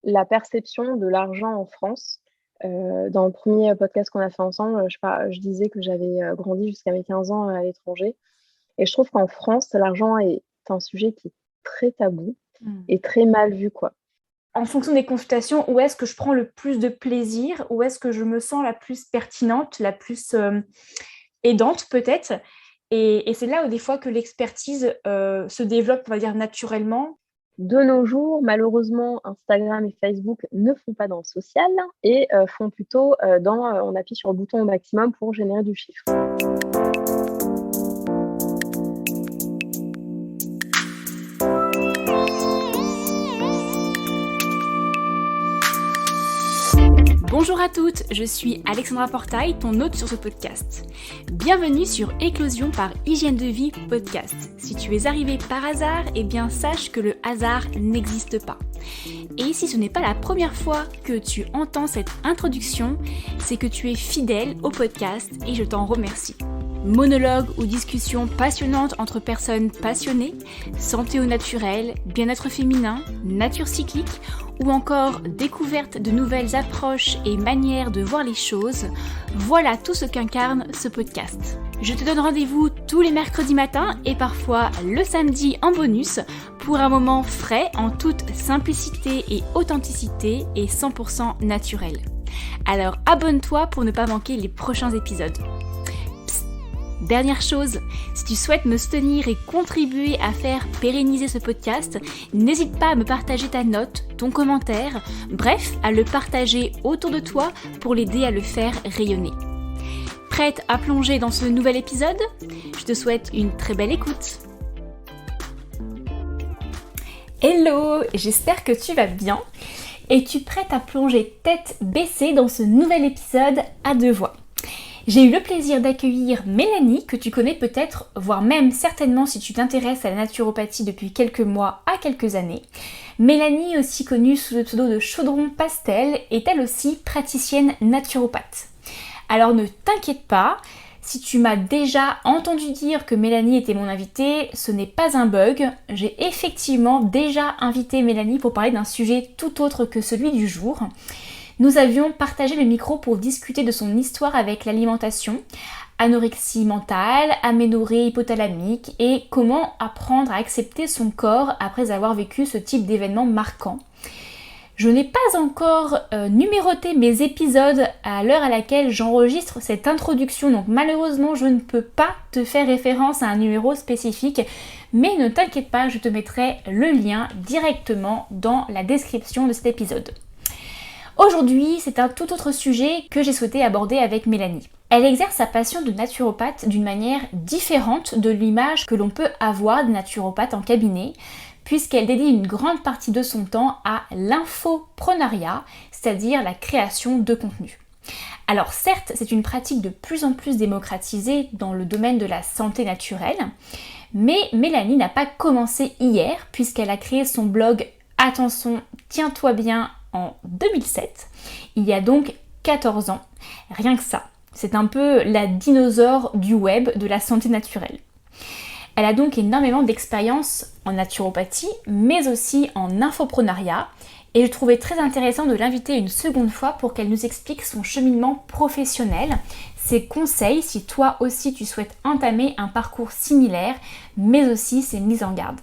la perception de l'argent en France. Dans le premier podcast qu'on a fait ensemble, je disais que j'avais, grandi jusqu'à mes 15 ans à l'étranger et je trouve qu'en France, l'argent est un sujet qui est très tabou Mmh. et très mal vu, quoi. En fonction des consultations, où est-ce que je prends le plus de plaisir? Où est-ce que je me sens la plus pertinente, la plus, aidante peut-être? Et c'est là où des fois que l'expertise, se développe, on va dire naturellement. De nos jours, malheureusement, Instagram et Facebook ne font pas dans le social et font plutôt, on appuie sur le bouton au maximum pour générer du chiffre. Bonjour à toutes, je suis Alexandra Portail, ton hôte sur ce podcast. Bienvenue sur Éclosion par Hygiène de Vie Podcast. Si tu es arrivé par hasard, eh bien sache que le hasard n'existe pas. Et si ce n'est pas la première fois que tu entends cette introduction, c'est que tu es fidèle au podcast et je t'en remercie. Monologues ou discussions passionnantes entre personnes passionnées, santé au naturel, bien-être féminin, nature cyclique ou encore découverte de nouvelles approches et manières de voir les choses, voilà tout ce qu'incarne ce podcast. Je te donne rendez-vous tous les mercredis matins et parfois le samedi en bonus pour un moment frais en toute simplicité et authenticité et 100% naturel. Alors abonne-toi pour ne pas manquer les prochains épisodes. Dernière chose, si tu souhaites me soutenir et contribuer à faire pérenniser ce podcast, n'hésite pas à me partager ta note, ton commentaire, bref, à le partager autour de toi pour l'aider à le faire rayonner. Prête à plonger dans ce nouvel épisode ? Je te souhaite une très belle écoute. Hello, j'espère que tu vas bien. Es-tu prête à plonger tête baissée dans ce nouvel épisode à deux voix ? J'ai eu le plaisir d'accueillir Mélanie, que tu connais peut-être, voire même certainement si tu t'intéresses à la naturopathie depuis quelques mois à quelques années. Mélanie, aussi connue sous le pseudo de Chaudron Pastel, est elle aussi praticienne naturopathe. Alors ne t'inquiète pas, si tu m'as déjà entendu dire que Mélanie était mon invitée, ce n'est pas un bug. J'ai effectivement déjà invité Mélanie pour parler d'un sujet tout autre que celui du jour. Nous avions partagé le micro pour discuter de son histoire avec l'alimentation, anorexie mentale, aménorrhée hypothalamique et comment apprendre à accepter son corps après avoir vécu ce type d'événement marquant. Je n'ai pas encore numéroté mes épisodes à l'heure à laquelle j'enregistre cette introduction, donc malheureusement je ne peux pas te faire référence à un numéro spécifique, mais ne t'inquiète pas, je te mettrai le lien directement dans la description de cet épisode. Aujourd'hui, c'est un tout autre sujet que j'ai souhaité aborder avec Mélanie. Elle exerce sa passion de naturopathe d'une manière différente de l'image que l'on peut avoir des naturopathes en cabinet, puisqu'elle dédie une grande partie de son temps à l'infoprenariat, c'est-à-dire la création de contenu. Alors certes, c'est une pratique de plus en plus démocratisée dans le domaine de la santé naturelle, mais Mélanie n'a pas commencé hier, puisqu'elle a créé son blog Attention, tiens-toi bien en 2007, il y a donc 14 ans, rien que ça. C'est un peu la dinosaure du web de la santé naturelle. Elle a donc énormément d'expérience en naturopathie, mais aussi en infoprenariat, et je trouvais très intéressant de l'inviter une seconde fois pour qu'elle nous explique son cheminement professionnel, ses conseils si toi aussi tu souhaites entamer un parcours similaire, mais aussi ses mises en garde.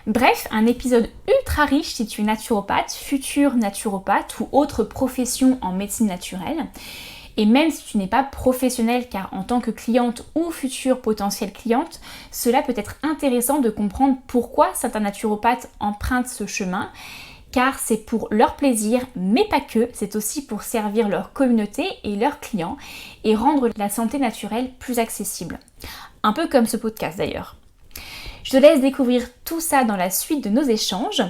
Bref, un épisode ultra riche si tu es naturopathe, futur naturopathe ou autre profession en médecine naturelle. Et même si tu n'es pas professionnelle, car en tant que cliente ou future potentielle cliente, cela peut être intéressant de comprendre pourquoi certains naturopathes empruntent ce chemin, car c'est pour leur plaisir, mais pas que, c'est aussi pour servir leur communauté et leurs clients et rendre la santé naturelle plus accessible. Un peu comme ce podcast d'ailleurs. Je te laisse découvrir tout ça dans la suite de nos échanges,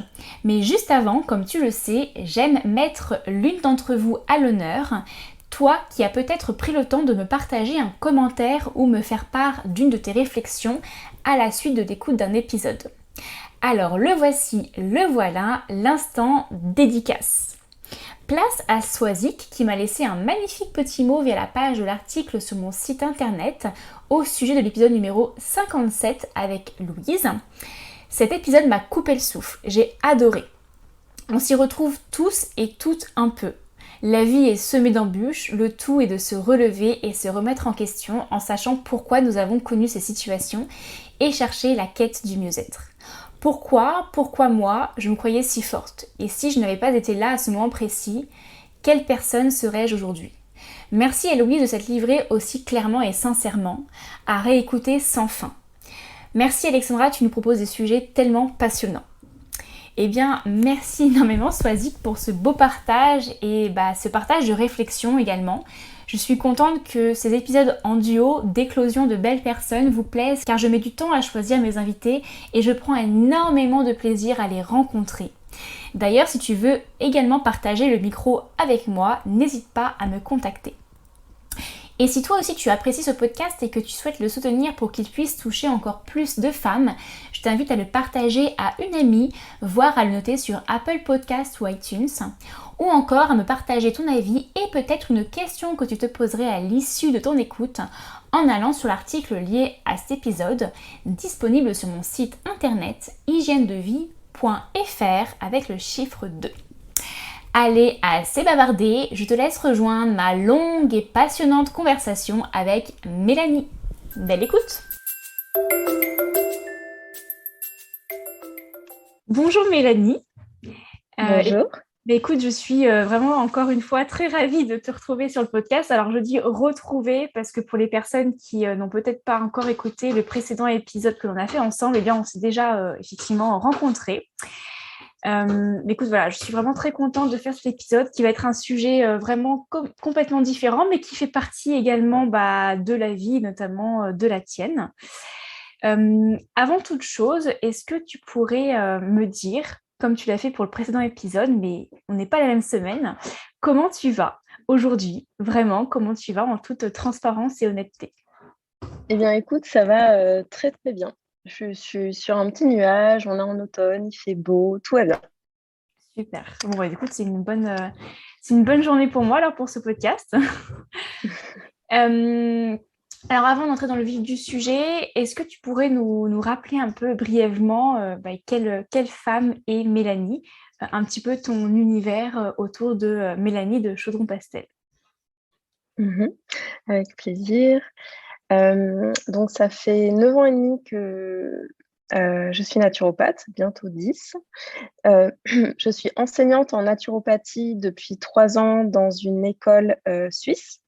mais juste avant, comme tu le sais, j'aime mettre l'une d'entre vous à l'honneur, toi qui as peut-être pris le temps de me partager un commentaire ou me faire part d'une de tes réflexions à la suite de l'écoute d'un épisode. Alors le voici, le voilà, l'instant dédicace. Place à Swazik qui m'a laissé un magnifique petit mot via la page de l'article sur mon site internet au sujet de l'épisode numéro 57 avec Louise. Cet épisode m'a coupé le souffle, j'ai adoré. On s'y retrouve tous et toutes un peu. La vie est semée d'embûches, le tout est de se relever et se remettre en question en sachant pourquoi nous avons connu ces situations et chercher la quête du mieux-être. Pourquoi moi, je me croyais si forte? Et si je n'avais pas été là à ce moment précis, quelle personne serais-je aujourd'hui? Merci Héloïse de s'être livrée aussi clairement et sincèrement, à réécouter sans fin. Merci Alexandra, tu nous proposes des sujets tellement passionnants. Eh bien, merci énormément Swazik pour ce beau partage et ce partage de réflexion également. Je suis contente que ces épisodes en duo d'éclosion de belles personnes vous plaisent car je mets du temps à choisir mes invités et je prends énormément de plaisir à les rencontrer. D'ailleurs, si tu veux également partager le micro avec moi, n'hésite pas à me contacter. Et si toi aussi tu apprécies ce podcast et que tu souhaites le soutenir pour qu'il puisse toucher encore plus de femmes, je t'invite à le partager à une amie, voire à le noter sur Apple Podcasts ou iTunes, ou encore à me partager ton avis et peut-être une question que tu te poserais à l'issue de ton écoute en allant sur l'article lié à cet épisode, disponible sur mon site internet hygiènedevie.fr avec le chiffre 2. Allez, assez bavardé, je te laisse rejoindre ma longue et passionnante conversation avec Mélanie. Belle écoute! Bonjour Mélanie. Bonjour. Écoute, je suis vraiment encore une fois très ravie de te retrouver sur le podcast. Alors je dis retrouver parce que pour les personnes qui n'ont peut-être pas encore écouté le précédent épisode que l'on a fait ensemble, eh bien on s'est déjà effectivement rencontrés. Écoute, voilà, je suis vraiment très contente de faire cet épisode qui va être un sujet vraiment complètement différent, mais qui fait partie également de la vie, notamment de la tienne. Avant toute chose, est-ce que tu pourrais me dire, comme tu l'as fait pour le précédent épisode, mais on n'est pas la même semaine, comment tu vas aujourd'hui? Vraiment, comment tu vas en toute transparence et honnêteté? Eh bien, écoute, ça va très très bien. Je suis sur un petit nuage, on est en automne, il fait beau, tout va bien. Super. Bon, écoute, c'est une bonne journée pour moi alors pour ce podcast. Alors avant d'entrer dans le vif du sujet, est-ce que tu pourrais nous rappeler un peu brièvement quelle femme est Mélanie, un petit peu ton univers autour de Mélanie de Chaudron Pastel? Avec plaisir. Donc ça fait 9 ans et demi que je suis naturopathe, bientôt 10. Je suis enseignante en naturopathie depuis 3 ans dans une école suisse.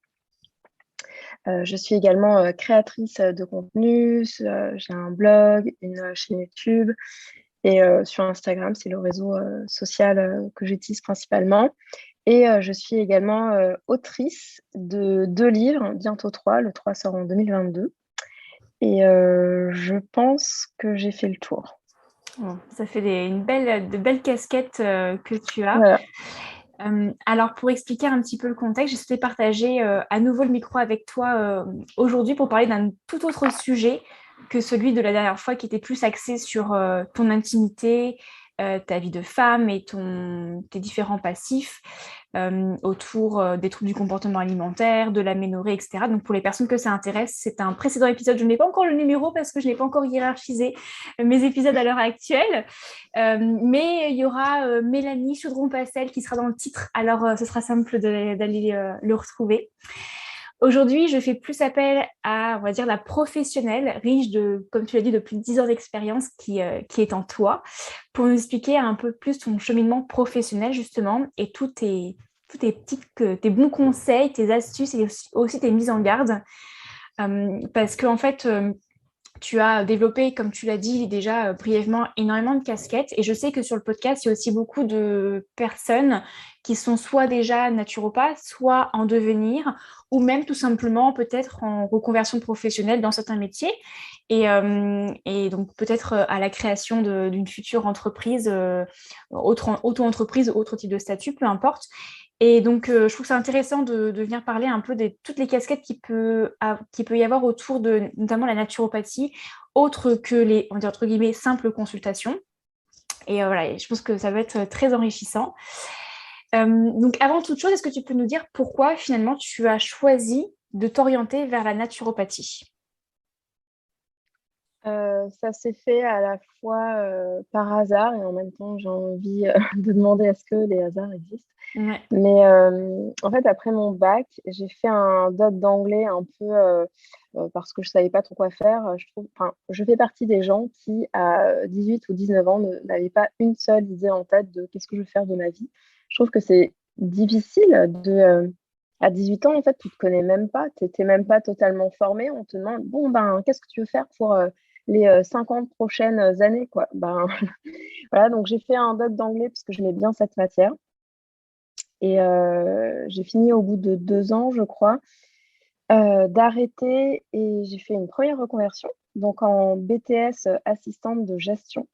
Je suis également créatrice de contenu, j'ai un blog, une chaîne YouTube et sur Instagram, c'est le réseau social que j'utilise principalement. Et je suis également autrice de 2 livres, bientôt 3, le 3 sort en 2022. Et je pense que j'ai fait le tour. Bon, ça fait de belles casquettes que tu as. Voilà. Alors, pour expliquer un petit peu le contexte, j'ai souhaité partager à nouveau le micro avec toi aujourd'hui pour parler d'un tout autre sujet que celui de la dernière fois qui était plus axé sur ton intimité, ta vie de femme et tes différents passifs autour des troubles du comportement alimentaire, de l'aménorrhée, etc. Donc, pour les personnes que ça intéresse, c'est un précédent épisode. Je n'ai pas encore le numéro parce que je n'ai pas encore hiérarchisé mes épisodes à l'heure actuelle. Mais il y aura Mélanie Chaudron-Pastel qui sera dans le titre. Alors, ce sera simple d'aller le retrouver. Aujourd'hui, je fais plus appel à, on va dire, la professionnelle, riche de, comme tu l'as dit, de plus de 10 ans d'expérience qui est en toi, pour nous expliquer un peu plus ton cheminement professionnel, justement, et tous tes bons conseils, tes astuces et aussi tes mises en garde. Parce qu'en fait, tu as développé, comme tu l'as dit déjà brièvement, énormément de casquettes. Et je sais que sur le podcast, il y a aussi beaucoup de personnes qui sont soit déjà naturopathes, soit en devenir, ou même tout simplement peut-être en reconversion professionnelle dans certains métiers. Et donc peut-être à la création d'une future entreprise, auto-entreprise, autre type de statut, peu importe. Et donc, je trouve ça intéressant de venir parler un peu de toutes les casquettes qu'il peut y avoir autour de notamment la naturopathie, autre que les, on va dire, entre guillemets, simples consultations. Et voilà, je pense que ça va être très enrichissant. Donc, avant toute chose, est-ce que tu peux nous dire pourquoi finalement tu as choisi de t'orienter vers la naturopathie? Ça s'est fait à la fois par hasard et en même temps, j'ai envie de demander est-ce que les hasards existent. Ouais. Mais en fait, après mon bac, j'ai fait un doc d'anglais un peu parce que je savais pas trop quoi faire. Je trouve, enfin, je fais partie des gens qui, à 18 ou 19 ans, n'avaient pas une seule idée en tête de qu'est-ce que je veux faire de ma vie. Je trouve que c'est difficile à 18 ans, en fait, tu te connais même pas, tu n'étais même pas totalement formé. On te demande, bon, ben, qu'est-ce que tu veux faire pour les 50 prochaines années, quoi. Ben, voilà, donc j'ai fait un doc d'anglais parce que j'aimais bien cette matière. Et j'ai fini au bout de 2 ans, je crois, d'arrêter et j'ai fait une première reconversion, donc en BTS assistante de gestion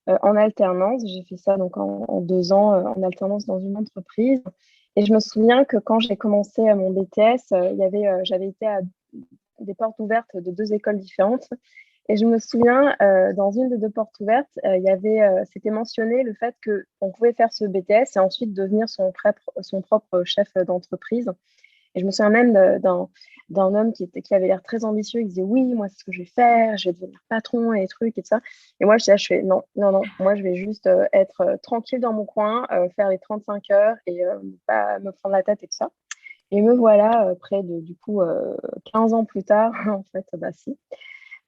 en alternance. J'ai fait ça donc en 2 ans en alternance dans une entreprise. Et je me souviens que quand j'ai commencé mon BTS, j'avais été à des portes ouvertes de 2 écoles différentes. Et je me souviens, dans une des 2 portes ouvertes, c'était mentionné le fait qu'on pouvait faire ce BTS et ensuite devenir son propre chef d'entreprise. Et je me souviens même d'un homme qui avait l'air très ambitieux. Il disait, oui, moi, c'est ce que je vais faire, je vais devenir patron et des trucs et tout ça. Et moi, je fais, non, non, non, moi, je vais juste être tranquille dans mon coin, faire les 35 heures et ne pas me prendre la tête et tout ça. Et me voilà, près de, du coup, 15 ans plus tard, en fait, bah si.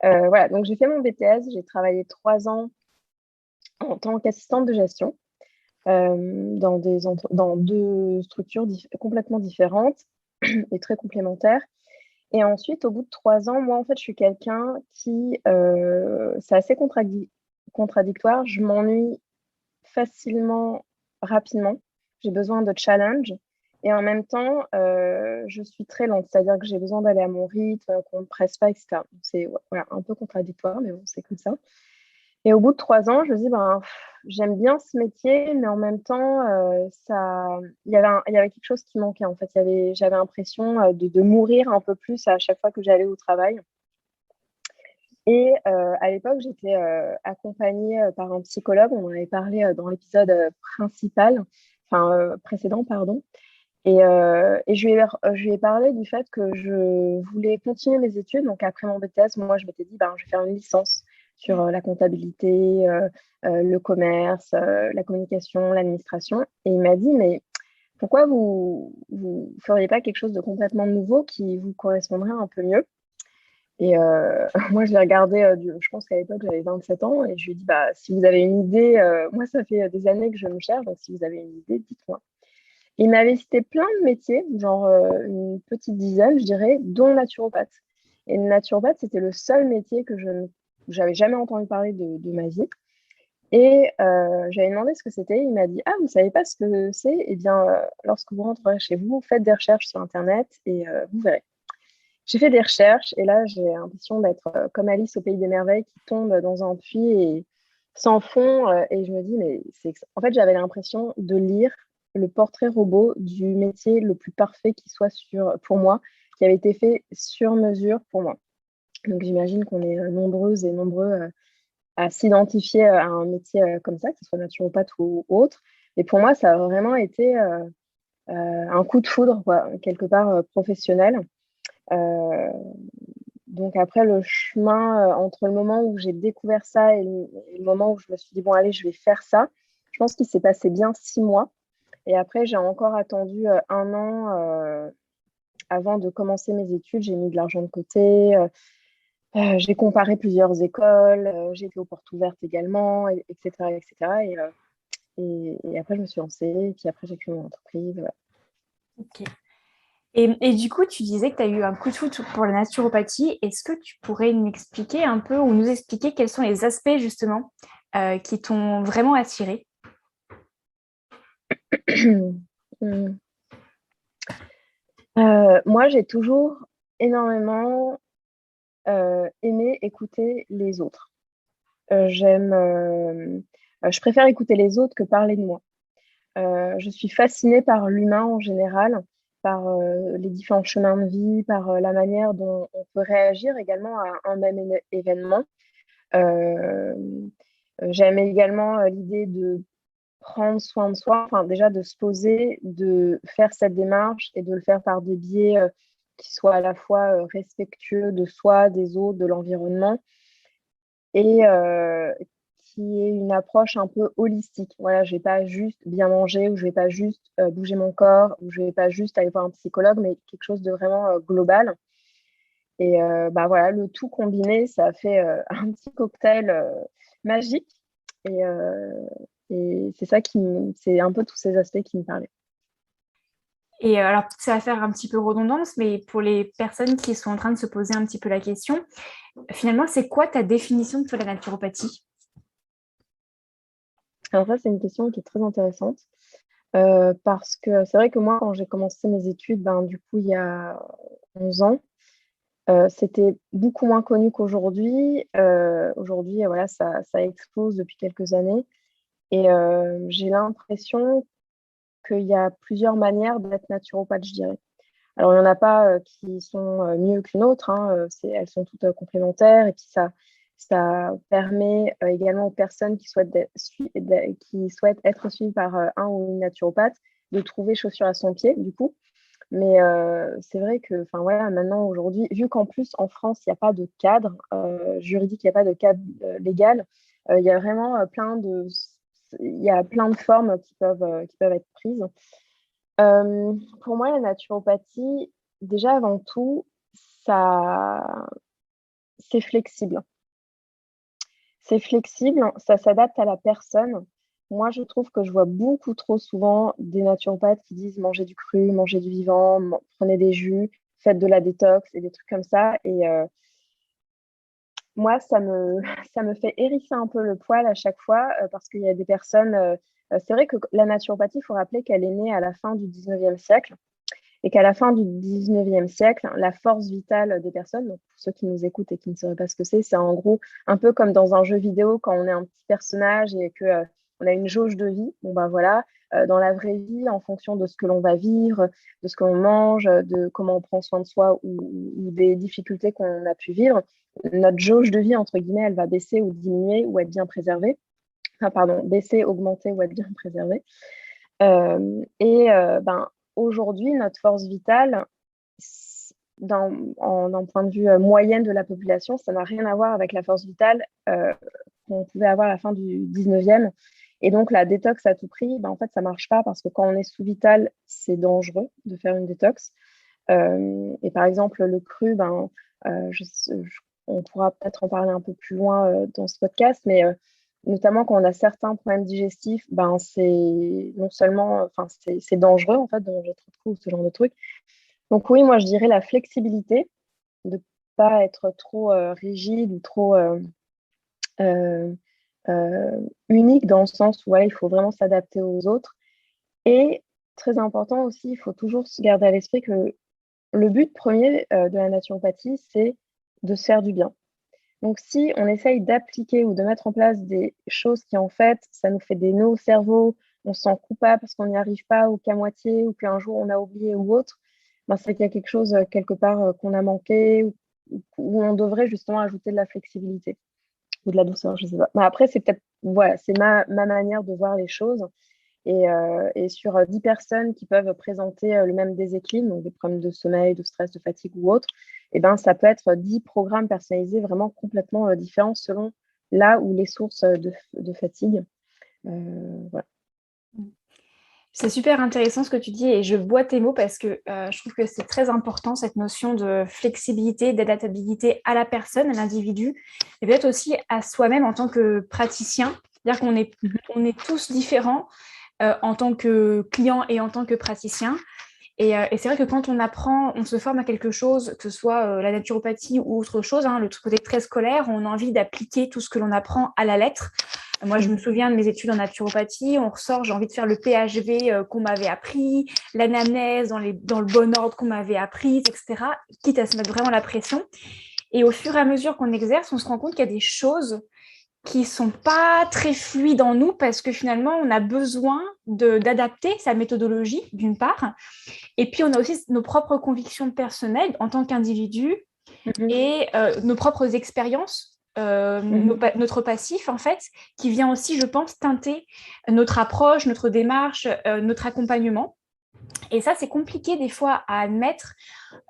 Voilà, donc j'ai fait mon BTS, j'ai travaillé 3 ans en tant qu'assistante de gestion dans 2 structures complètement différentes et très complémentaires. Et ensuite, au bout de 3 ans, moi, en fait, je suis quelqu'un qui, c'est assez contradictoire, je m'ennuie facilement, rapidement, j'ai besoin de challenge. Et en même temps, je suis très lente, c'est-à-dire que j'ai besoin d'aller à mon rythme, qu'on ne me presse pas, etc. Donc, c'est voilà, un peu contradictoire, mais bon, c'est comme ça. Et au bout de 3 ans, je me dis, ben, j'aime bien ce métier, mais en même temps, il y avait quelque chose qui manquait. En fait, j'avais l'impression de mourir un peu plus à chaque fois que j'allais au travail. Et à l'époque, j'étais accompagnée par un psychologue. On en avait parlé dans l'épisode principal, enfin précédent, pardon. Et je lui ai parlé du fait que je voulais continuer mes études. Donc, après mon BTS, moi, je m'étais dit, ben, je vais faire une licence sur la comptabilité, le commerce, la communication, l'administration. Et il m'a dit, mais pourquoi vous feriez pas quelque chose de complètement nouveau qui vous correspondrait un peu mieux? Et moi, je l'ai regardé, je pense qu'à l'époque, j'avais 27 ans. Et je lui ai dit, bah, si vous avez une idée, moi, ça fait des années que je me cherche. Donc, si vous avez une idée, dites-moi. Il m'avait cité plein de métiers, genre une petite dizaine, je dirais, dont naturopathe. Et le naturopathe, c'était le seul métier que j'avais jamais entendu parler de ma vie. Et j'avais demandé ce que c'était. Il m'a dit, ah, vous savez pas ce que c'est? Eh bien, lorsque vous rentrerez chez vous, faites des recherches sur Internet et vous verrez. J'ai fait des recherches et là, j'ai l'impression d'être comme Alice au Pays des Merveilles qui tombe dans un puits et sans fond. Et je me dis, mais en fait, j'avais l'impression de lire le portrait robot du métier le plus parfait qui soit pour moi, qui avait été fait sur mesure pour moi. Donc, j'imagine qu'on est nombreuses et nombreux à s'identifier à un métier comme ça, que ce soit naturopathe ou autre. Et pour moi, ça a vraiment été un coup de foudre, quoi, quelque part professionnel. Euh, donc après, le chemin entre le moment où j'ai découvert ça et le moment où je me suis dit, bon, allez, je vais faire ça, je pense qu'il s'est passé bien 6 mois. Et après, j'ai encore attendu 1 an avant de commencer mes études. J'ai mis de l'argent de côté. J'ai comparé plusieurs écoles. J'ai été aux portes ouvertes également, etc. etc. Et après, je me suis lancée. Et puis après, j'ai créé mon entreprise. Voilà. Ok. Et du coup, tu disais que tu as eu un coup de foudre pour la naturopathie. Est-ce que tu pourrais m'expliquer un peu ou nous expliquer quels sont les aspects justement qui t'ont vraiment attiré? Hum. Moi, j'ai toujours énormément aimé écouter les autres. Je préfère écouter les autres que parler de moi. Je suis fascinée par l'humain en général, par les différents chemins de vie, par la manière dont on peut réagir également à un même événement. Euh, J'aime également l'idée de prendre soin de soi, enfin déjà de se poser, de faire cette démarche et de le faire par des biais qui soient à la fois respectueux de soi, des autres, de l'environnement et qui est une approche un peu holistique. Voilà, je vais pas juste bien manger, ou je vais pas juste bouger mon corps, ou je vais pas juste aller voir un psychologue, mais quelque chose de vraiment global. Et bah voilà, le tout combiné, ça fait un petit cocktail magique. Et, euh, et c'est c'est un peu tous ces aspects qui me parlaient. Et alors, ça va faire un petit peu redondance, mais pour les personnes qui sont en train de se poser un petit peu la question, finalement, c'est quoi ta définition de la naturopathie? Alors ça, c'est une question qui est très intéressante. Parce que c'est vrai que moi, quand j'ai commencé mes études, ben, du coup, il y a 11 ans, c'était beaucoup moins connu qu'aujourd'hui. Aujourd'hui, voilà, ça explose depuis quelques années. Et j'ai l'impression qu'il y a plusieurs manières d'être naturopathe, je dirais. Alors, il n'y en a pas qui sont mieux qu'une autre, hein, elles sont toutes complémentaires. Et puis, ça permet également aux personnes qui souhaitent être suivies par un ou une naturopathe de trouver chaussure à son pied, du coup. Mais c'est vrai que, enfin voilà, maintenant, aujourd'hui, vu qu'en plus, en France, il n'y a pas de cadre juridique, il n'y a pas de cadre légal, il y a vraiment il y a plein de formes qui peuvent être prises. Pour moi, la naturopathie, déjà avant tout, ça, c'est flexible. C'est flexible, ça s'adapte à la personne. Moi, je trouve que je vois beaucoup trop souvent des naturopathes qui disent mangez du cru, mangez du vivant, prenez des jus, faites de la détox et des trucs comme ça. Et moi, ça me fait hérisser un peu le poil à chaque fois parce qu'il y a des personnes. C'est vrai que la naturopathie, il faut rappeler qu'elle est née à la fin du 19e siècle et qu'à la fin du 19e siècle, la force vitale des personnes, donc pour ceux qui nous écoutent et qui ne sauraient pas ce que c'est en gros un peu comme dans un jeu vidéo quand on est un petit personnage et que on a une jauge de vie. Bon ben voilà, dans la vraie vie, en fonction de ce que l'on va vivre, de ce que l'on mange, de comment on prend soin de soi ou des difficultés qu'on a pu vivre, notre jauge de vie, entre guillemets, elle va baisser ou diminuer ou être bien préservée. Enfin, pardon, baisser, augmenter ou être bien préservée. Ben, aujourd'hui, notre force vitale, d'un point de vue moyenne de la population, ça n'a rien à voir avec la force vitale qu'on pouvait avoir à la fin du 19e. Et donc, la détox à tout prix, ben, en fait, ça ne marche pas parce que quand on est sous vital, c'est dangereux de faire une détox. Et par exemple, le cru, ben, on pourra peut-être en parler un peu plus loin dans ce podcast, mais notamment quand on a certains problèmes digestifs, ben c'est non seulement, enfin c'est dangereux en fait de manger trop de cru ou ce genre de trucs. Donc oui, moi je dirais la flexibilité, de pas être trop rigide ou trop euh, unique dans le sens où voilà, il faut vraiment s'adapter aux autres. Et très important aussi, il faut toujours se garder à l'esprit que le but premier de la naturopathie, c'est de se faire du bien. Donc, si on essaye d'appliquer ou de mettre en place des choses qui, en fait, ça nous fait des nœuds au cerveau, on se sent coupable parce qu'on n'y arrive pas ou qu'à moitié ou qu'un jour on a oublié ou autre, ben, c'est qu'il y a quelque chose quelque part qu'on a manqué ou on devrait justement ajouter de la flexibilité ou de la douceur, je sais pas. Mais après, c'est peut-être, voilà, c'est ma manière de voir les choses. Et sur 10 personnes qui peuvent présenter le même déséquilibre, donc des problèmes de sommeil, de stress, de fatigue ou autre, et ben, ça peut être 10 programmes personnalisés vraiment complètement différents selon là où les sources de fatigue. Voilà. C'est super intéressant ce que tu dis et je bois tes mots parce que je trouve que c'est très important cette notion de flexibilité, d'adaptabilité à la personne, à l'individu et peut-être aussi à soi-même en tant que praticien. C'est-à-dire on est tous différents en tant que client et en tant que praticien. Et c'est vrai que quand on apprend, on se forme à quelque chose, que ce soit la naturopathie ou autre chose, hein, le côté très scolaire, on a envie d'appliquer tout ce que l'on apprend à la lettre. Moi, je me souviens de mes études en naturopathie, on ressort, j'ai envie de faire le PHV qu'on m'avait appris, l'anamnèse dans le bon ordre qu'on m'avait appris, etc., quitte à se mettre vraiment la pression. Et au fur et à mesure qu'on exerce, on se rend compte qu'il y a des choses qui sont pas très fluides en nous parce que finalement, on a besoin d'adapter sa méthodologie, d'une part, et puis on a aussi nos propres convictions personnelles en tant qu'individu et nos propres expériences, notre passif en fait, qui vient aussi, je pense, teinter notre approche, notre démarche, notre accompagnement. Et ça, c'est compliqué des fois à admettre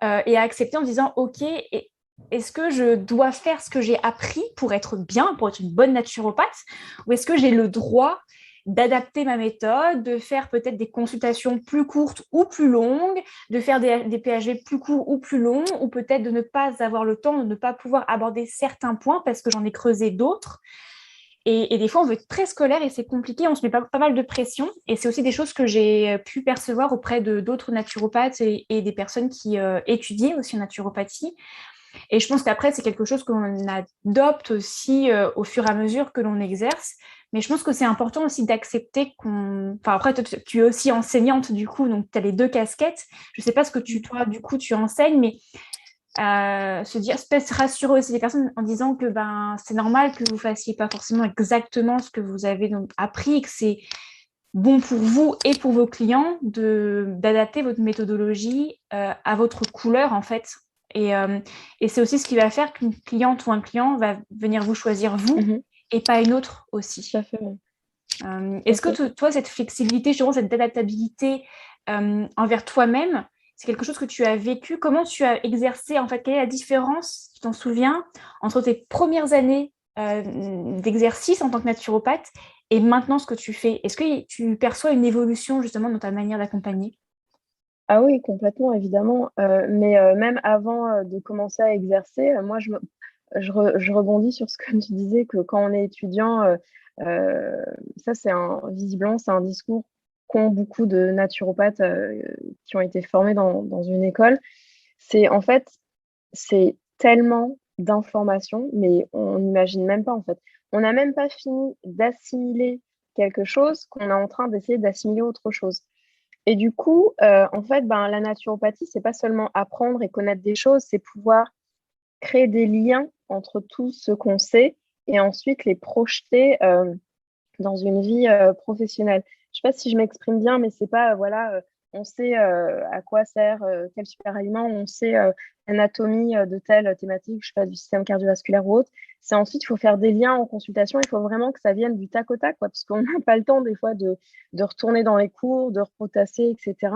et à accepter en disant, OK, et est-ce que je dois faire ce que j'ai appris pour être bien, pour être une bonne naturopathe, ou est-ce que j'ai le droit d'adapter ma méthode, de faire peut-être des consultations plus courtes ou plus longues, de faire des PHV plus courts ou plus longs, ou peut-être de ne pas avoir le temps, de ne pas pouvoir aborder certains points parce que j'en ai creusé d'autres. Et des fois, on veut être très scolaire et c'est compliqué, on se met pas mal de pression. Et c'est aussi des choses que j'ai pu percevoir auprès de d'autres naturopathes et des personnes qui étudiaient aussi en naturopathie. Et je pense qu'après, c'est quelque chose qu'on adopte aussi au fur et à mesure que l'on exerce. Mais je pense que c'est important aussi d'accepter qu'on... Enfin, après, tu es aussi enseignante, du coup, donc tu as les deux casquettes. Je ne sais pas ce que toi, du coup, tu enseignes, mais se dire, peut-être rassurer aussi les personnes en disant que c'est normal que vous ne fassiez pas forcément exactement ce que vous avez donc appris, que c'est bon pour vous et pour vos clients d'adapter votre méthodologie à votre couleur, en fait. Et c'est aussi ce qui va faire qu'une cliente ou un client va venir vous choisir vous et pas une autre aussi. Tout à fait, oui. Est-ce que toi, cette flexibilité, justement, cette adaptabilité envers toi-même, c'est quelque chose que tu as vécu? Comment tu as exercé, en fait, quelle est la différence, tu t'en souviens, entre tes premières années d'exercice en tant que naturopathe et maintenant ce que tu fais? Est-ce que tu perçois une évolution, justement, dans ta manière d'accompagner? Ah oui, complètement, évidemment. Mais même avant de commencer à exercer, moi, je rebondis sur ce que tu disais, que quand on est étudiant, ça, visiblement, c'est un discours qu'ont beaucoup de naturopathes qui ont été formés dans une école. En fait, c'est tellement d'informations, mais on n'imagine même pas, en fait. On n'a même pas fini d'assimiler quelque chose qu'on est en train d'essayer d'assimiler autre chose. Et du coup, en fait, la naturopathie, c'est pas seulement apprendre et connaître des choses, c'est pouvoir créer des liens entre tout ce qu'on sait et ensuite les projeter dans une vie professionnelle. Je sais pas si je m'exprime bien, mais c'est pas, voilà, on sait à quoi sert quel super aliment, on sait l'anatomie de telle thématique, je sais pas, du système cardiovasculaire ou autre. C'est ensuite, il faut faire des liens en consultation, il faut vraiment que ça vienne du tac au tac, quoi, parce qu'on n'a pas le temps des fois de retourner dans les cours, de repotasser, etc.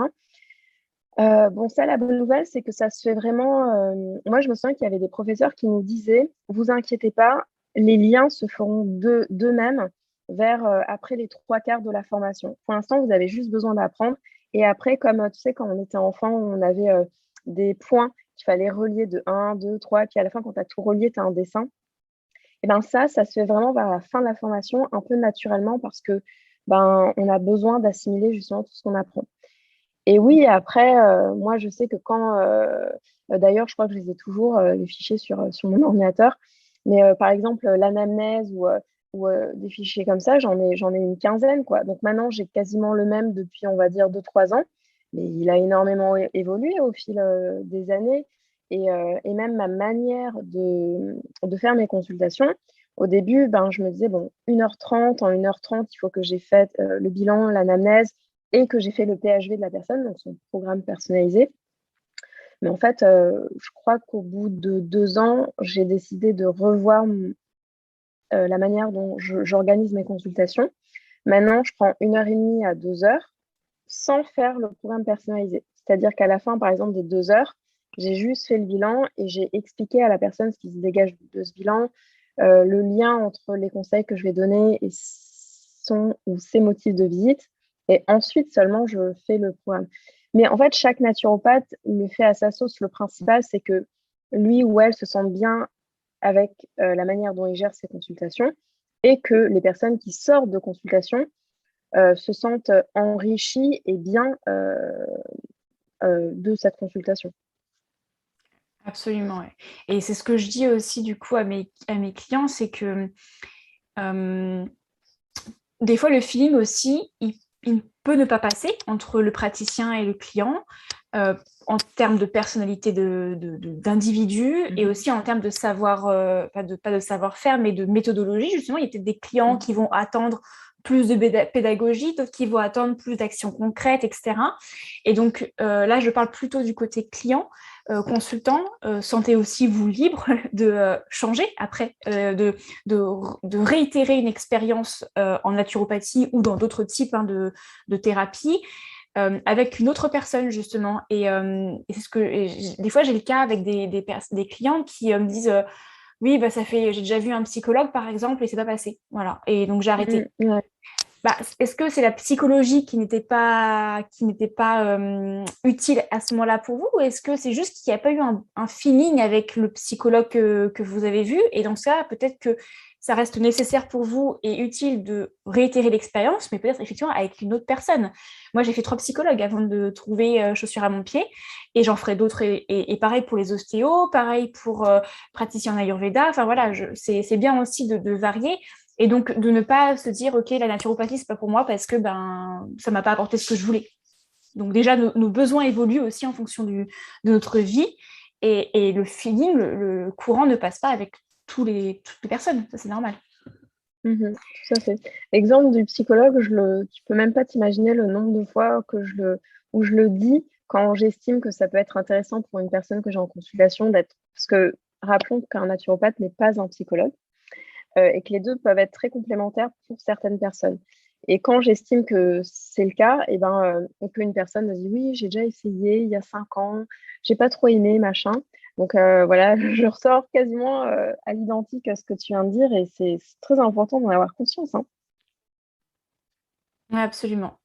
Bon, ça, la bonne nouvelle, c'est que ça se fait vraiment. Moi, je me souviens qu'il y avait des professeurs qui nous disaient, vous inquiétez pas, les liens se feront d'eux-mêmes vers après les trois quarts de la formation. Pour l'instant, vous avez juste besoin d'apprendre. Et après, comme tu sais, quand on était enfant, on avait des points qu'il fallait relier de un, 2, 3. Puis à la fin, quand tu as tout relié, tu as un dessin. Et bien ça se fait vraiment vers la fin de la formation, un peu naturellement, parce que on a besoin d'assimiler justement tout ce qu'on apprend. Et oui, après, moi, je sais que quand, d'ailleurs, je crois que je les ai toujours, les fichiers sur mon ordinateur, mais par exemple, l'anamnèse ou des fichiers comme ça, j'en ai une quinzaine, quoi. Donc maintenant, j'ai quasiment le même depuis, on va dire, 2, 3 ans, mais il a énormément évolué au fil des années. Et même ma manière de faire mes consultations, au début, je me disais, bon, 1h30, en 1h30, il faut que j'ai fait le bilan, l'anamnèse, et que j'ai fait le PHV de la personne, donc son programme personnalisé. Mais en fait, je crois qu'au bout de 2 ans, j'ai décidé de revoir la manière dont j'organise mes consultations. Maintenant, je prends 1h30 à 2 heures sans faire le programme personnalisé. C'est-à-dire qu'à la fin, par exemple, des 2 heures, j'ai juste fait le bilan et j'ai expliqué à la personne ce qui se dégage de ce bilan, le lien entre les conseils que je vais donner et son ou ses motifs de visite. Et ensuite seulement, je fais le programme. Mais en fait, chaque naturopathe le fait à sa sauce. Le principal, c'est que lui ou elle se sente bien avec la manière dont il gère ses consultations et que les personnes qui sortent de consultation se sentent enrichies et bien de cette consultation. Absolument, ouais. Et c'est ce que je dis aussi du coup à mes clients, c'est que des fois le feeling aussi, il peut ne pas passer entre le praticien et le client en termes de personnalité d'individu et aussi en termes de savoir, pas de savoir-faire, mais de méthodologie. Justement, il y a peut-être des clients qui vont attendre plus de pédagogie, d'autres qui vont attendre plus d'actions concrètes, etc. Et donc là, je parle plutôt du côté client. Consultant, sentez aussi vous libre de changer après, de réitérer une expérience en naturopathie ou dans d'autres types de thérapie. avec une autre personne, justement. Et c'est des fois, j'ai le cas avec des clients qui me disent oui, bah, j'ai déjà vu un psychologue, par exemple, et c'est pas passé. Voilà. Et donc, j'ai arrêté. Ouais. Bah, est-ce que c'est la psychologie qui n'était pas utile à ce moment-là pour vous, ou est-ce que c'est juste qu'il n'y a pas eu un feeling avec le psychologue que vous avez vu, et dans ce cas, peut-être que ça reste nécessaire pour vous et utile de réitérer l'expérience, mais peut-être effectivement avec une autre personne. Moi, j'ai fait 3 psychologues avant de trouver chaussures à mon pied, et j'en ferai d'autres, et pareil pour les ostéos, pareil pour praticiens en Ayurveda. Enfin voilà, c'est bien aussi de varier. Et donc, de ne pas se dire, OK, la naturopathie, c'est pas pour moi parce que ça m'a pas apporté ce que je voulais. Donc, déjà, nos besoins évoluent aussi en fonction de notre vie. Et le feeling, le courant ne passe pas avec toutes les personnes. Ça, c'est normal. Tout à fait. Exemple du psychologue, tu peux même pas t'imaginer le nombre de fois où je le dis quand j'estime que ça peut être intéressant pour une personne que j'ai en consultation d'être. Parce que rappelons qu'un naturopathe n'est pas un psychologue. Et que les deux peuvent être très complémentaires pour certaines personnes. Et quand j'estime que c'est le cas, une personne me dit oui, j'ai déjà essayé il y a 5 ans, j'ai pas trop aimé, machin. Donc voilà, je ressors quasiment à l'identique à ce que tu viens de dire et c'est très important d'en avoir conscience. Hein. Ouais, absolument.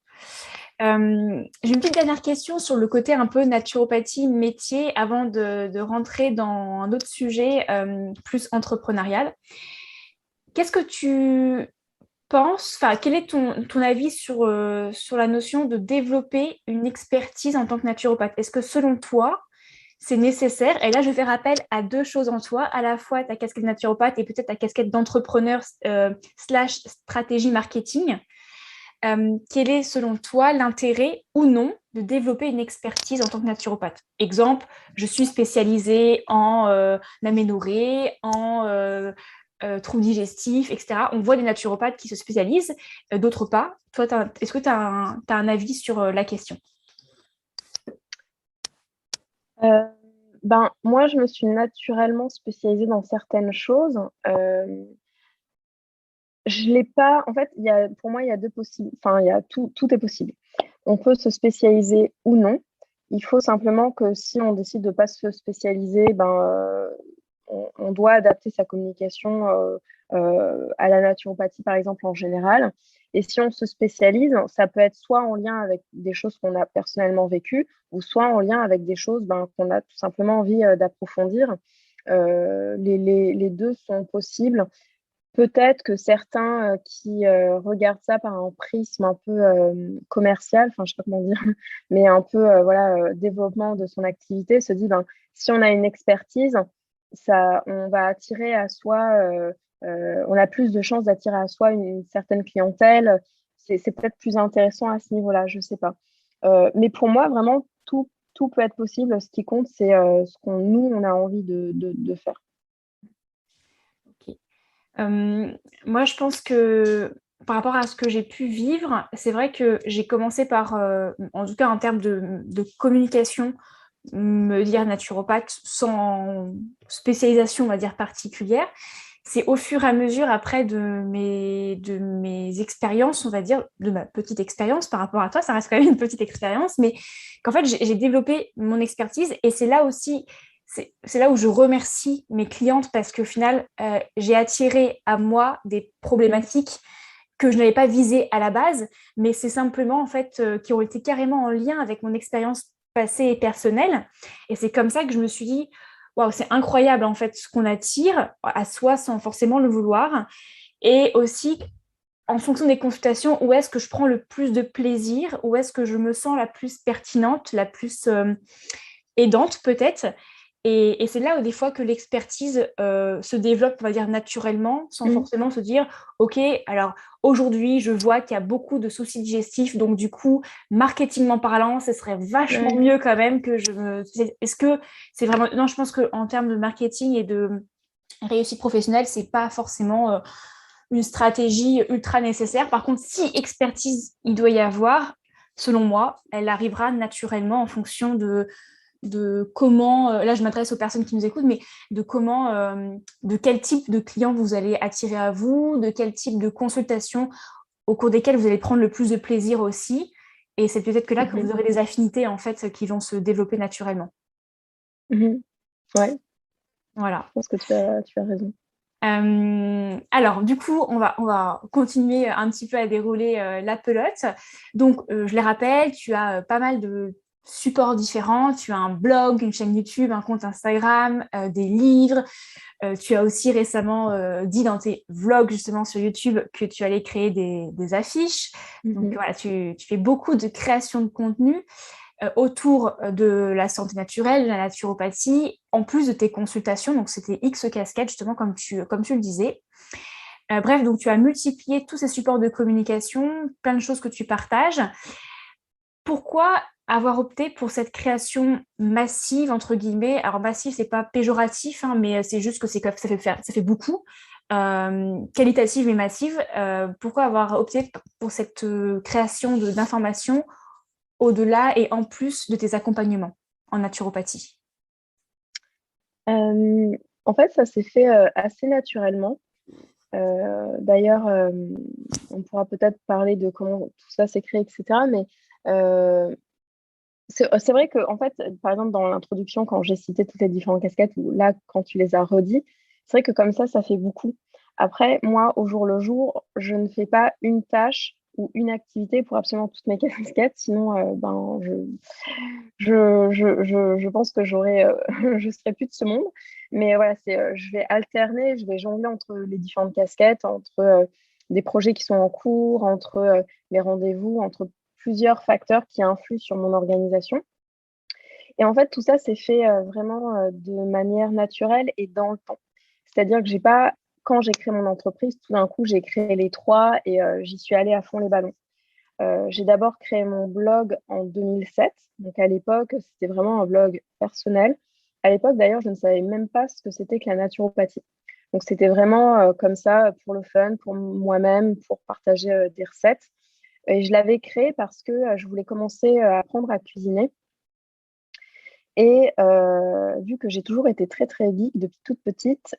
J'ai une petite dernière question sur le côté un peu naturopathie, métier, avant de rentrer dans un autre sujet plus entrepreneurial. Qu'est-ce que tu penses, enfin, quel est ton avis sur la notion de développer une expertise en tant que naturopathe? Est-ce que selon toi, c'est nécessaire? Et là, je fais rappel à 2 choses en toi, à la fois ta casquette naturopathe et peut-être ta casquette d'entrepreneur slash stratégie marketing. Quel est selon toi l'intérêt ou non de développer une expertise en tant que naturopathe? Exemple, je suis spécialisée en aménorrhée, en troubles digestifs, etc. On voit des naturopathes qui se spécialisent, d'autres pas. Toi, est-ce que tu as un avis sur la question? Moi, je me suis naturellement spécialisée dans certaines choses. Je l'ai pas. En fait, pour moi, il y a deux possibles. Enfin, tout est possible. On peut se spécialiser ou non. Il faut simplement que si on décide de ne pas se spécialiser, on doit adapter sa communication à la naturopathie, par exemple, en général. Et si on se spécialise, ça peut être soit en lien avec des choses qu'on a personnellement vécues, ou soit en lien avec des choses qu'on a tout simplement envie d'approfondir. Les deux sont possibles. Peut-être que certains qui regardent ça par un prisme un peu commercial, enfin je sais pas comment dire, mais un peu développement de son activité, se dit si on a une expertise, on va attirer à soi, on a plus de chances d'attirer à soi une certaine clientèle. C'est peut-être plus intéressant à ce niveau-là, je sais pas. Mais pour moi, vraiment, tout peut être possible. Ce qui compte, c'est ce nous, on a envie de faire. Ok. Moi, je pense que par rapport à ce que j'ai pu vivre, c'est vrai que j'ai commencé par, en tout cas en termes de communication, me dire naturopathe sans spécialisation, on va dire, particulière. C'est au fur et à mesure, après, de mes expériences, on va dire, de ma petite expérience par rapport à toi, ça reste quand même une petite expérience, mais qu'en fait, j'ai développé mon expertise et c'est là aussi, c'est là où je remercie mes clientes parce qu'au final, j'ai attiré à moi des problématiques que je n'avais pas visées à la base, mais c'est simplement, en fait, qui ont été carrément en lien avec mon expérience passée et personnelle. Et c'est comme ça que je me suis dit, waouh, c'est incroyable en fait ce qu'on attire à soi sans forcément le vouloir. Et aussi, en fonction des consultations, où est-ce que je prends le plus de plaisir, où est-ce que je me sens la plus pertinente, la plus aidante peut-être. Et c'est là où des fois que l'expertise se développe, on va dire, naturellement, sans forcément se dire, OK, alors aujourd'hui, je vois qu'il y a beaucoup de soucis digestifs, donc du coup, marketingment parlant, ce serait vachement mieux quand même que je me... Est-ce que c'est vraiment... Non, je pense qu'en termes de marketing et de réussite professionnelle, c'est pas forcément une stratégie ultra nécessaire. Par contre, si expertise il doit y avoir, selon moi, elle arrivera naturellement en fonction de comment, là je m'adresse aux personnes qui nous écoutent, mais de comment, de quel type de clients vous allez attirer à vous, de quel type de consultation au cours desquelles vous allez prendre le plus de plaisir aussi. Et c'est peut-être que là que Mhm. vous aurez des affinités, en fait, qui vont se développer naturellement. Mhm. Ouais, Voilà. je pense que tu as raison. Alors, du coup, on va continuer un petit peu à dérouler la pelote. Donc, je les rappelle, tu as pas mal de supports différents. Tu as un blog, une chaîne YouTube, un compte Instagram, des livres. Tu as aussi récemment dit dans tes vlogs, justement, sur YouTube, que tu allais créer des affiches. Donc, Mhm. voilà, tu fais beaucoup de création de contenu autour de la santé naturelle, de la naturopathie, en plus de tes consultations. Donc, c'était X casquettes, justement, comme tu le disais. Bref, donc tu as multiplié tous ces supports de communication, plein de choses que tu partages. Pourquoi avoir opté pour cette création massive, entre guillemets? Alors, massive, c'est pas péjoratif, hein, mais c'est juste que ça fait beaucoup. Qualitative mais massive. Pourquoi avoir opté pour cette création d'informations au-delà et en plus de tes accompagnements en naturopathie? Euh, En fait, ça s'est fait assez naturellement. D'ailleurs, on pourra peut-être parler de comment tout ça s'est créé, etc. Mais euh, c'est vrai que, en fait, par exemple, dans l'introduction, quand j'ai cité toutes les différentes casquettes, ou là, quand tu les as redits, c'est vrai que comme ça fait beaucoup. Après, moi, au jour le jour, je ne fais pas une tâche ou une activité pour absolument toutes mes casquettes, sinon, ben, je pense que je serai plus de ce monde. Mais voilà, je vais alterner, je vais jongler entre les différentes casquettes, entre des projets qui sont en cours, entre mes rendez-vous, entre plusieurs facteurs qui influent sur mon organisation. Et en fait, tout ça s'est fait vraiment de manière naturelle et dans le temps. C'est-à-dire que j'ai pas, quand j'ai créé mon entreprise, tout d'un coup, j'ai créé les trois et j'y suis allée à fond les ballons. J'ai d'abord créé mon blog en 2007. Donc à l'époque, c'était vraiment un blog personnel. À l'époque, d'ailleurs, je ne savais même pas ce que c'était que la naturopathie. Donc c'était vraiment comme ça, pour le fun, pour moi-même, pour partager des recettes. Et je l'avais créé parce que je voulais commencer à apprendre à cuisiner. Et vu que j'ai toujours été très très geek depuis toute petite,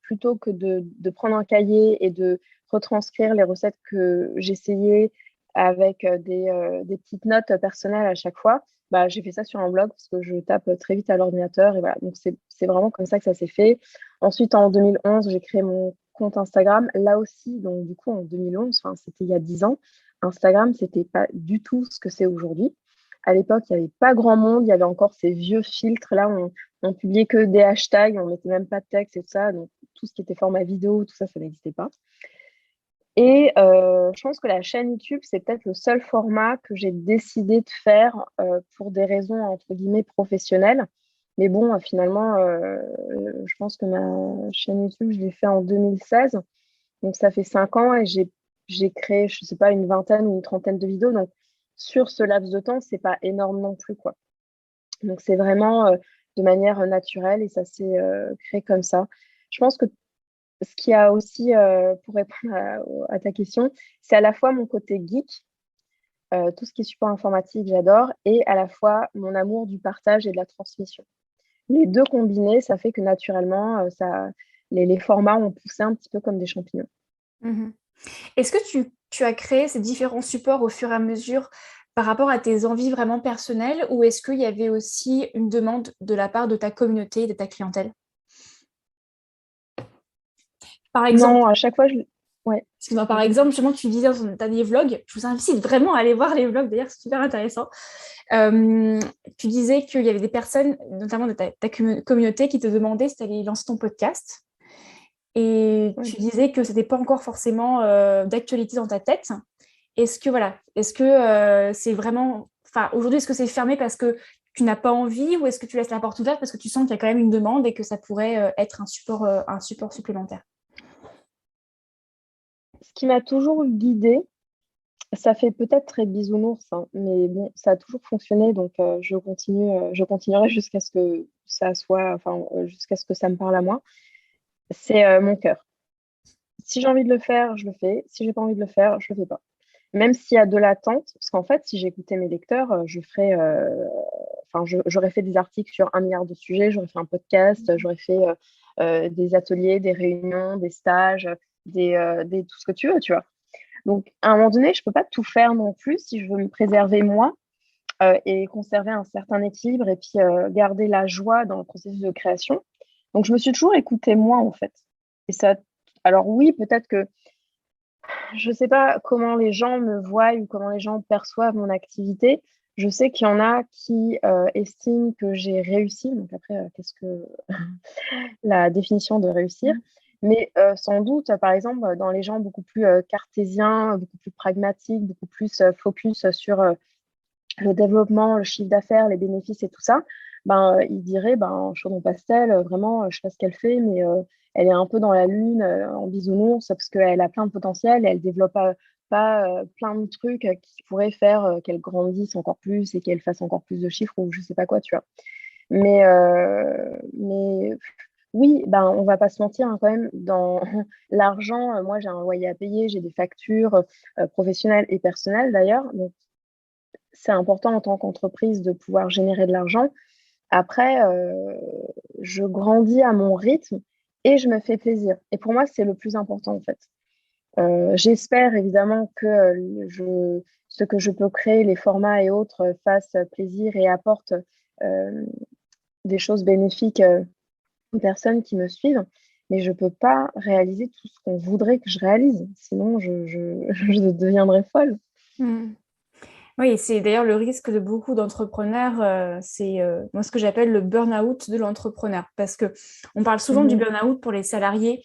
plutôt que de prendre un cahier et de retranscrire les recettes que j'essayais avec des petites notes personnelles à chaque fois, bah, j'ai fait ça sur un blog parce que je tape très vite à l'ordinateur et voilà. Donc c'est vraiment comme ça que ça s'est fait. Ensuite, en 2011, j'ai créé mon compte Instagram. Là aussi, donc du coup en 2011, enfin, c'était il y a 10 ans, Instagram, c'était pas du tout ce que c'est aujourd'hui. À l'époque, il n'y avait pas grand monde, il y avait encore ces vieux filtres. Là, on publiait que des hashtags, on mettait même pas de texte et tout ça. Donc, tout ce qui était format vidéo, tout ça, ça n'existait pas. Et je pense que la chaîne YouTube, c'est peut-être le seul format que j'ai décidé de faire pour des raisons, entre guillemets, professionnelles. Mais bon, finalement, je pense que ma chaîne YouTube, je l'ai fait en 2016. Donc, ça fait 5 ans et j'ai créé, je ne sais pas, une vingtaine ou une trentaine de vidéos. Donc, sur ce laps de temps, c'est pas énorme non plus, quoi. Donc, c'est vraiment de manière naturelle et ça s'est créé comme ça. Je pense que ce qui a aussi, pour répondre à ta question, c'est à la fois mon côté geek, tout ce qui est support informatique, j'adore, et à la fois mon amour du partage et de la transmission. Les deux combinés, ça fait que naturellement, les formats ont poussé un petit peu comme des champignons. Mhm. Est-ce que tu as créé ces différents supports au fur et à mesure par rapport à tes envies vraiment personnelles ou est-ce qu'il y avait aussi une demande de la part de ta communauté, de ta clientèle? Par exemple, Non, à chaque fois, ouais, excuse-moi, par vas-y. exemple, justement, tu disais dans ton dernier vlog, je vous invite vraiment à aller voir les vlogs, d'ailleurs, c'est super intéressant. Euh, Tu disais qu'il y avait des personnes, notamment de ta communauté, qui te demandaient si tu allais lancer ton podcast. Et Ouais. tu disais que c'était pas encore forcément d'actualité dans ta tête. Est-ce que c'est vraiment, enfin, aujourd'hui, est-ce que c'est fermé parce que tu n'as pas envie ou est-ce que tu laisses la porte ouverte parce que tu sens qu'il y a quand même une demande et que ça pourrait être un support supplémentaire? Ce qui m'a toujours guidée, ça fait peut-être très bisounours, hein, mais bon, ça a toujours fonctionné, donc je continuerai jusqu'à ce que ça soit, enfin, jusqu'à ce que ça me parle à moi. C'est mon cœur. Si j'ai envie de le faire, je le fais. Si j'ai pas envie de le faire, je le fais pas. Même s'il y a de l'attente, parce qu'en fait, si j'écoutais mes lecteurs, j'aurais fait des articles sur 1 milliard de sujets, j'aurais fait un podcast, j'aurais fait des ateliers, des réunions, des stages, tout ce que tu veux, tu vois. Donc, à un moment donné, je ne peux pas tout faire non plus si je veux me préserver moi et conserver un certain équilibre et puis garder la joie dans le processus de création. Donc, je me suis toujours écoutée moi, en fait. Et ça, alors oui, peut-être que je ne sais pas comment les gens me voient ou comment les gens perçoivent mon activité. Je sais qu'il y en a qui estiment que j'ai réussi. Donc après, qu'est-ce que la définition de réussir? Mais sans doute, par exemple, dans les gens beaucoup plus cartésiens, beaucoup plus pragmatiques, beaucoup plus focus sur le développement, le chiffre d'affaires, les bénéfices et tout ça, ben, il dirait, ben, Chaudron Pastel, vraiment, je sais pas ce qu'elle fait, mais elle est un peu dans la lune, en bisounours, parce qu'elle a plein de potentiel et elle développe pas plein de trucs qui pourraient faire qu'elle grandisse encore plus et qu'elle fasse encore plus de chiffres ou je sais pas quoi, tu vois. Mais oui, ben, on va pas se mentir hein, quand même, dans l'argent, moi j'ai un loyer à payer, j'ai des factures professionnelles et personnelles d'ailleurs, donc c'est important en tant qu'entreprise de pouvoir générer de l'argent. Après, je grandis à mon rythme et je me fais plaisir. Et pour moi, c'est le plus important en fait. J'espère évidemment que ce que je peux créer, les formats et autres, fassent plaisir et apportent euh, des choses bénéfiques aux personnes qui me suivent. Mais je ne peux pas réaliser tout ce qu'on voudrait que je réalise. Sinon, je deviendrais folle. Mm. Oui, c'est d'ailleurs le risque de beaucoup d'entrepreneurs, c'est moi ce que j'appelle le burn-out de l'entrepreneur. Parce que on parle souvent du Mhm. burn-out pour les salariés,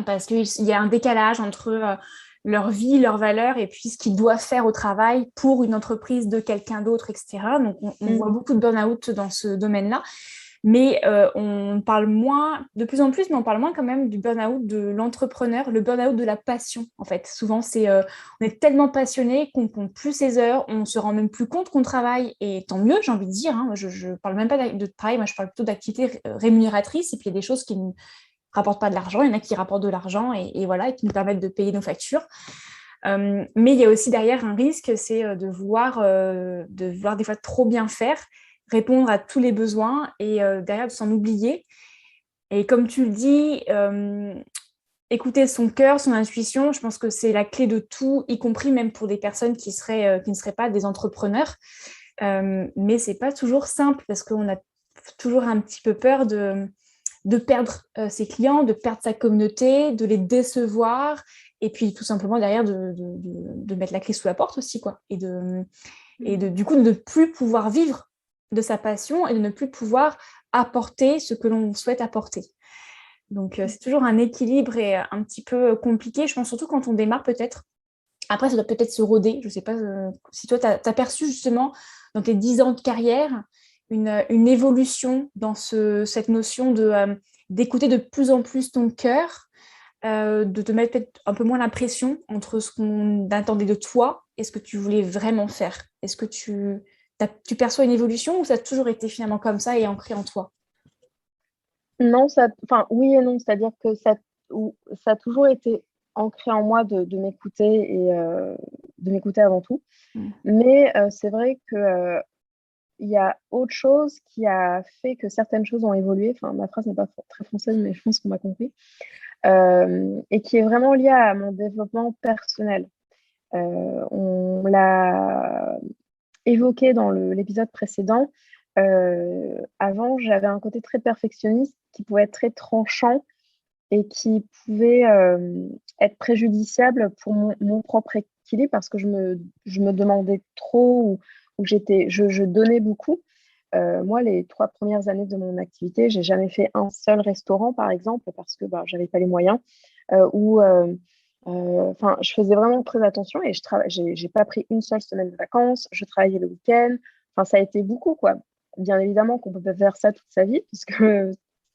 parce qu'il y a un décalage entre leur vie, leurs valeurs et puis ce qu'ils doivent faire au travail pour une entreprise de quelqu'un d'autre, etc. Donc, on voit Mhm. beaucoup de burn-out dans ce domaine-là. Mais on parle moins, de plus en plus, mais on parle moins quand même du burn-out de l'entrepreneur, le burn-out de la passion, en fait. Souvent, on est tellement passionné qu'on compte plus ses heures, on se rend même plus compte qu'on travaille, et tant mieux, j'ai envie de dire. Hein. Je parle même pas de travail, moi je parle plutôt d'activité rémunératrice, et puis il y a des choses qui ne rapportent pas de l'argent, il y en a qui rapportent de l'argent, et voilà, et qui nous permettent de payer nos factures. Mais il y a aussi derrière un risque, c'est de vouloir des fois trop bien faire, répondre à tous les besoins et derrière de s'en oublier. Et comme tu le dis, écouter son cœur, son intuition, je pense que c'est la clé de tout, y compris même pour des personnes qui ne seraient pas des entrepreneurs. Mais c'est pas toujours simple parce qu'on a toujours un petit peu peur de perdre ses clients, de perdre sa communauté, de les décevoir, et puis tout simplement derrière de mettre la clé sous la porte aussi, quoi. Du coup, de ne plus pouvoir vivre de sa passion et de ne plus pouvoir apporter ce que l'on souhaite apporter. Donc, c'est toujours un équilibre et un petit peu compliqué, je pense, surtout quand on démarre peut-être. Après, ça doit peut-être se roder. Je ne sais pas si toi, tu as perçu justement dans tes 10 ans de carrière une évolution dans cette notion d'écouter de plus en plus ton cœur, de te mettre peut-être un peu moins la pression entre ce qu'on attendait de toi et ce que tu voulais vraiment faire. Est-ce que tu perçois une évolution ou ça a toujours été finalement comme ça et ancré en toi? Non, enfin, oui et non, c'est-à-dire que ça a toujours été ancré en moi de m'écouter et de m'écouter avant tout. Mm. Mais c'est vrai que il y a autre chose qui a fait que certaines choses ont évolué. Enfin, ma phrase n'est pas très française, mais je pense qu'on m'a compris. Et qui est vraiment liée à mon développement personnel. On l'a évoqué dans l'épisode précédent. Avant, j'avais un côté très perfectionniste qui pouvait être très tranchant et qui pouvait être préjudiciable pour mon propre équilibre parce que je me demandais trop ou je donnais beaucoup. Moi, les 3 premières années de mon activité, j'ai jamais fait un seul restaurant, par exemple, parce que bah, j'avais pas les moyens. Enfin, je faisais vraiment très attention et j'ai pas pris une seule semaine de vacances. Je travaillais le week-end. Enfin, ça a été beaucoup, quoi. Bien évidemment qu'on peut pas faire ça toute sa vie, puisque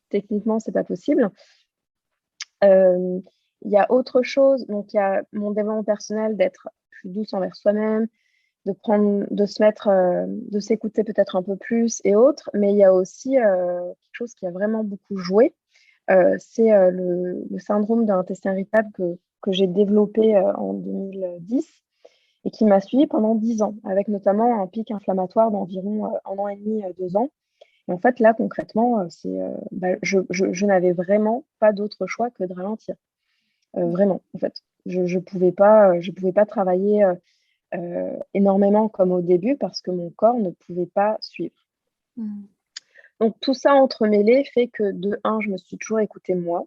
techniquement, c'est pas possible. Euh, Il y a autre chose, donc il y a mon développement personnel d'être plus douce envers soi-même, de se mettre, de s'écouter peut-être un peu plus et autres, mais il y a aussi quelque chose qui a vraiment beaucoup joué, c'est le syndrome de l'intestin irritable que j'ai développé en 2010 et qui m'a suivi pendant 10 ans, avec notamment un pic inflammatoire d'environ 1 an et demi, 2 ans. Et en fait, là, concrètement, je n'avais vraiment pas d'autre choix que de ralentir. Vraiment, en fait. je pouvais pas travailler énormément comme au début parce que mon corps ne pouvait pas suivre. Mm. Donc tout ça entremêlé fait que de un, je me suis toujours écoutée moi,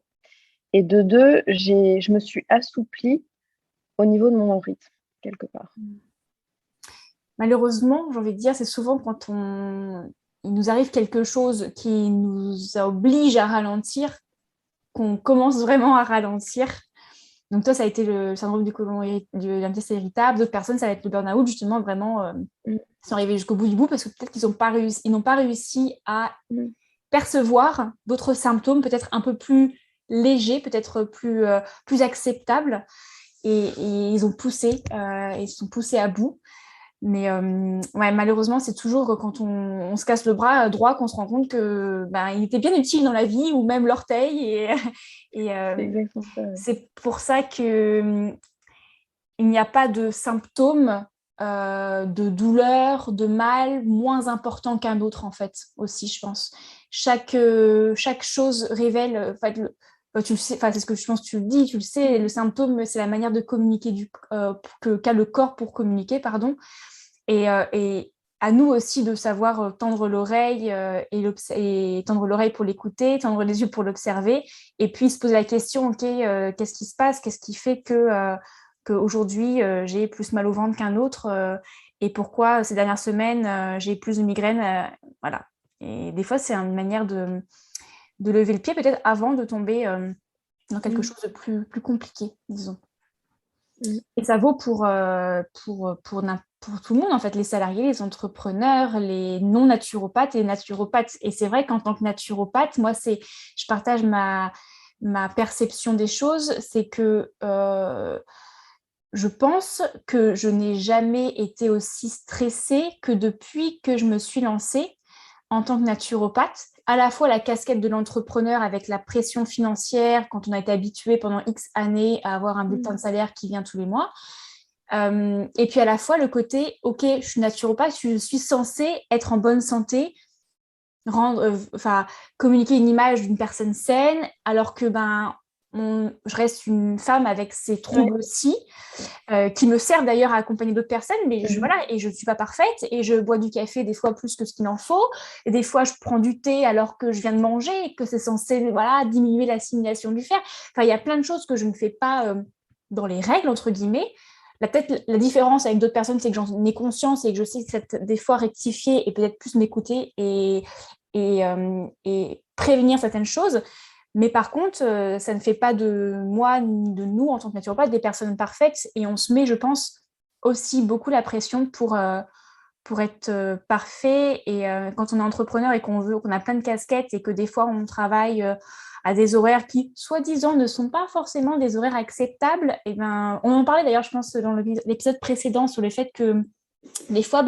et de deux, je me suis assouplie au niveau de mon rythme, quelque part. Malheureusement, j'ai envie de dire, c'est souvent il nous arrive quelque chose qui nous oblige à ralentir, qu'on commence vraiment à ralentir. Donc toi, ça a été le syndrome du côlon de l'intestin irritable. D'autres personnes, ça va être le burn-out, justement, vraiment, Mm, ils sont arrivés jusqu'au bout du bout parce que peut-être ils n'ont pas réussi à mm, percevoir d'autres symptômes, peut-être un peu plus légers, peut-être plus acceptables. Et ils ont poussé, ils se sont poussés à bout. Mais ouais, malheureusement, c'est toujours quand on se casse le bras droit qu'on se rend compte que il était bien utile dans la vie, ou même l'orteil. Et c'est exactement ça. Ouais. c'est pour ça que il n'y a pas de symptômes de douleur, de mal moins important qu'un autre, en fait, aussi, je pense. Chaque chose révèle, en fait, tu le sais, c'est ce que je pense que tu le dis, tu le sais, le symptôme, c'est la manière de communiquer qu'a le corps pour communiquer, pardon. Et à nous aussi de savoir tendre l'oreille et tendre l'oreille pour l'écouter, tendre les yeux pour l'observer, et puis se poser la question, ok, qu'est-ce qui se passe, qu'est-ce qui fait qu'aujourd'hui j'ai plus mal au ventre qu'un autre, et pourquoi ces dernières semaines j'ai plus de migraines, voilà. Et des fois, c'est une manière de lever le pied peut-être avant de tomber dans quelque Mm, chose de plus compliqué, disons. mm, Et ça vaut pour tout le monde, en fait, les salariés, les entrepreneurs, les non-naturopathes et les naturopathes. Et c'est vrai qu'en tant que naturopathe, moi, je partage ma perception des choses, c'est que je pense que je n'ai jamais été aussi stressée que depuis que je me suis lancée en tant que naturopathe, à la fois la casquette de l'entrepreneur avec la pression financière quand on a été habitué pendant X années à avoir un bulletin de mm. salaire qui vient tous les mois. Et puis à la fois le côté, ok, je suis naturopathe, je suis censée être en bonne santé, communiquer une image d'une personne saine, alors que je reste une femme avec ces Ouais. troubles aussi, qui me servent d'ailleurs à accompagner d'autres personnes, mais Mhm. voilà, et je ne suis pas parfaite, et je bois du café des fois plus que ce qu'il en faut, et des fois je prends du thé alors que je viens de manger, et que c'est censé voilà, diminuer l'assimilation du fer. Enfin, il y a plein de choses que je ne fais pas dans les règles, entre guillemets. Peut-être la différence avec d'autres personnes, c'est que j'en ai conscience et que je sais que des fois rectifier et peut-être plus m'écouter et prévenir certaines choses. Mais par contre, ça ne fait pas de moi ni de nous, en tant que naturopathe, des personnes parfaites. Et on se met, je pense, aussi beaucoup la pression pour être parfait. Et quand on est entrepreneur et qu'on a plein de casquettes et que des fois on travaille à des horaires qui, soi-disant, ne sont pas forcément des horaires acceptables, et on en parlait d'ailleurs, je pense, dans l'épisode précédent sur le fait que des fois,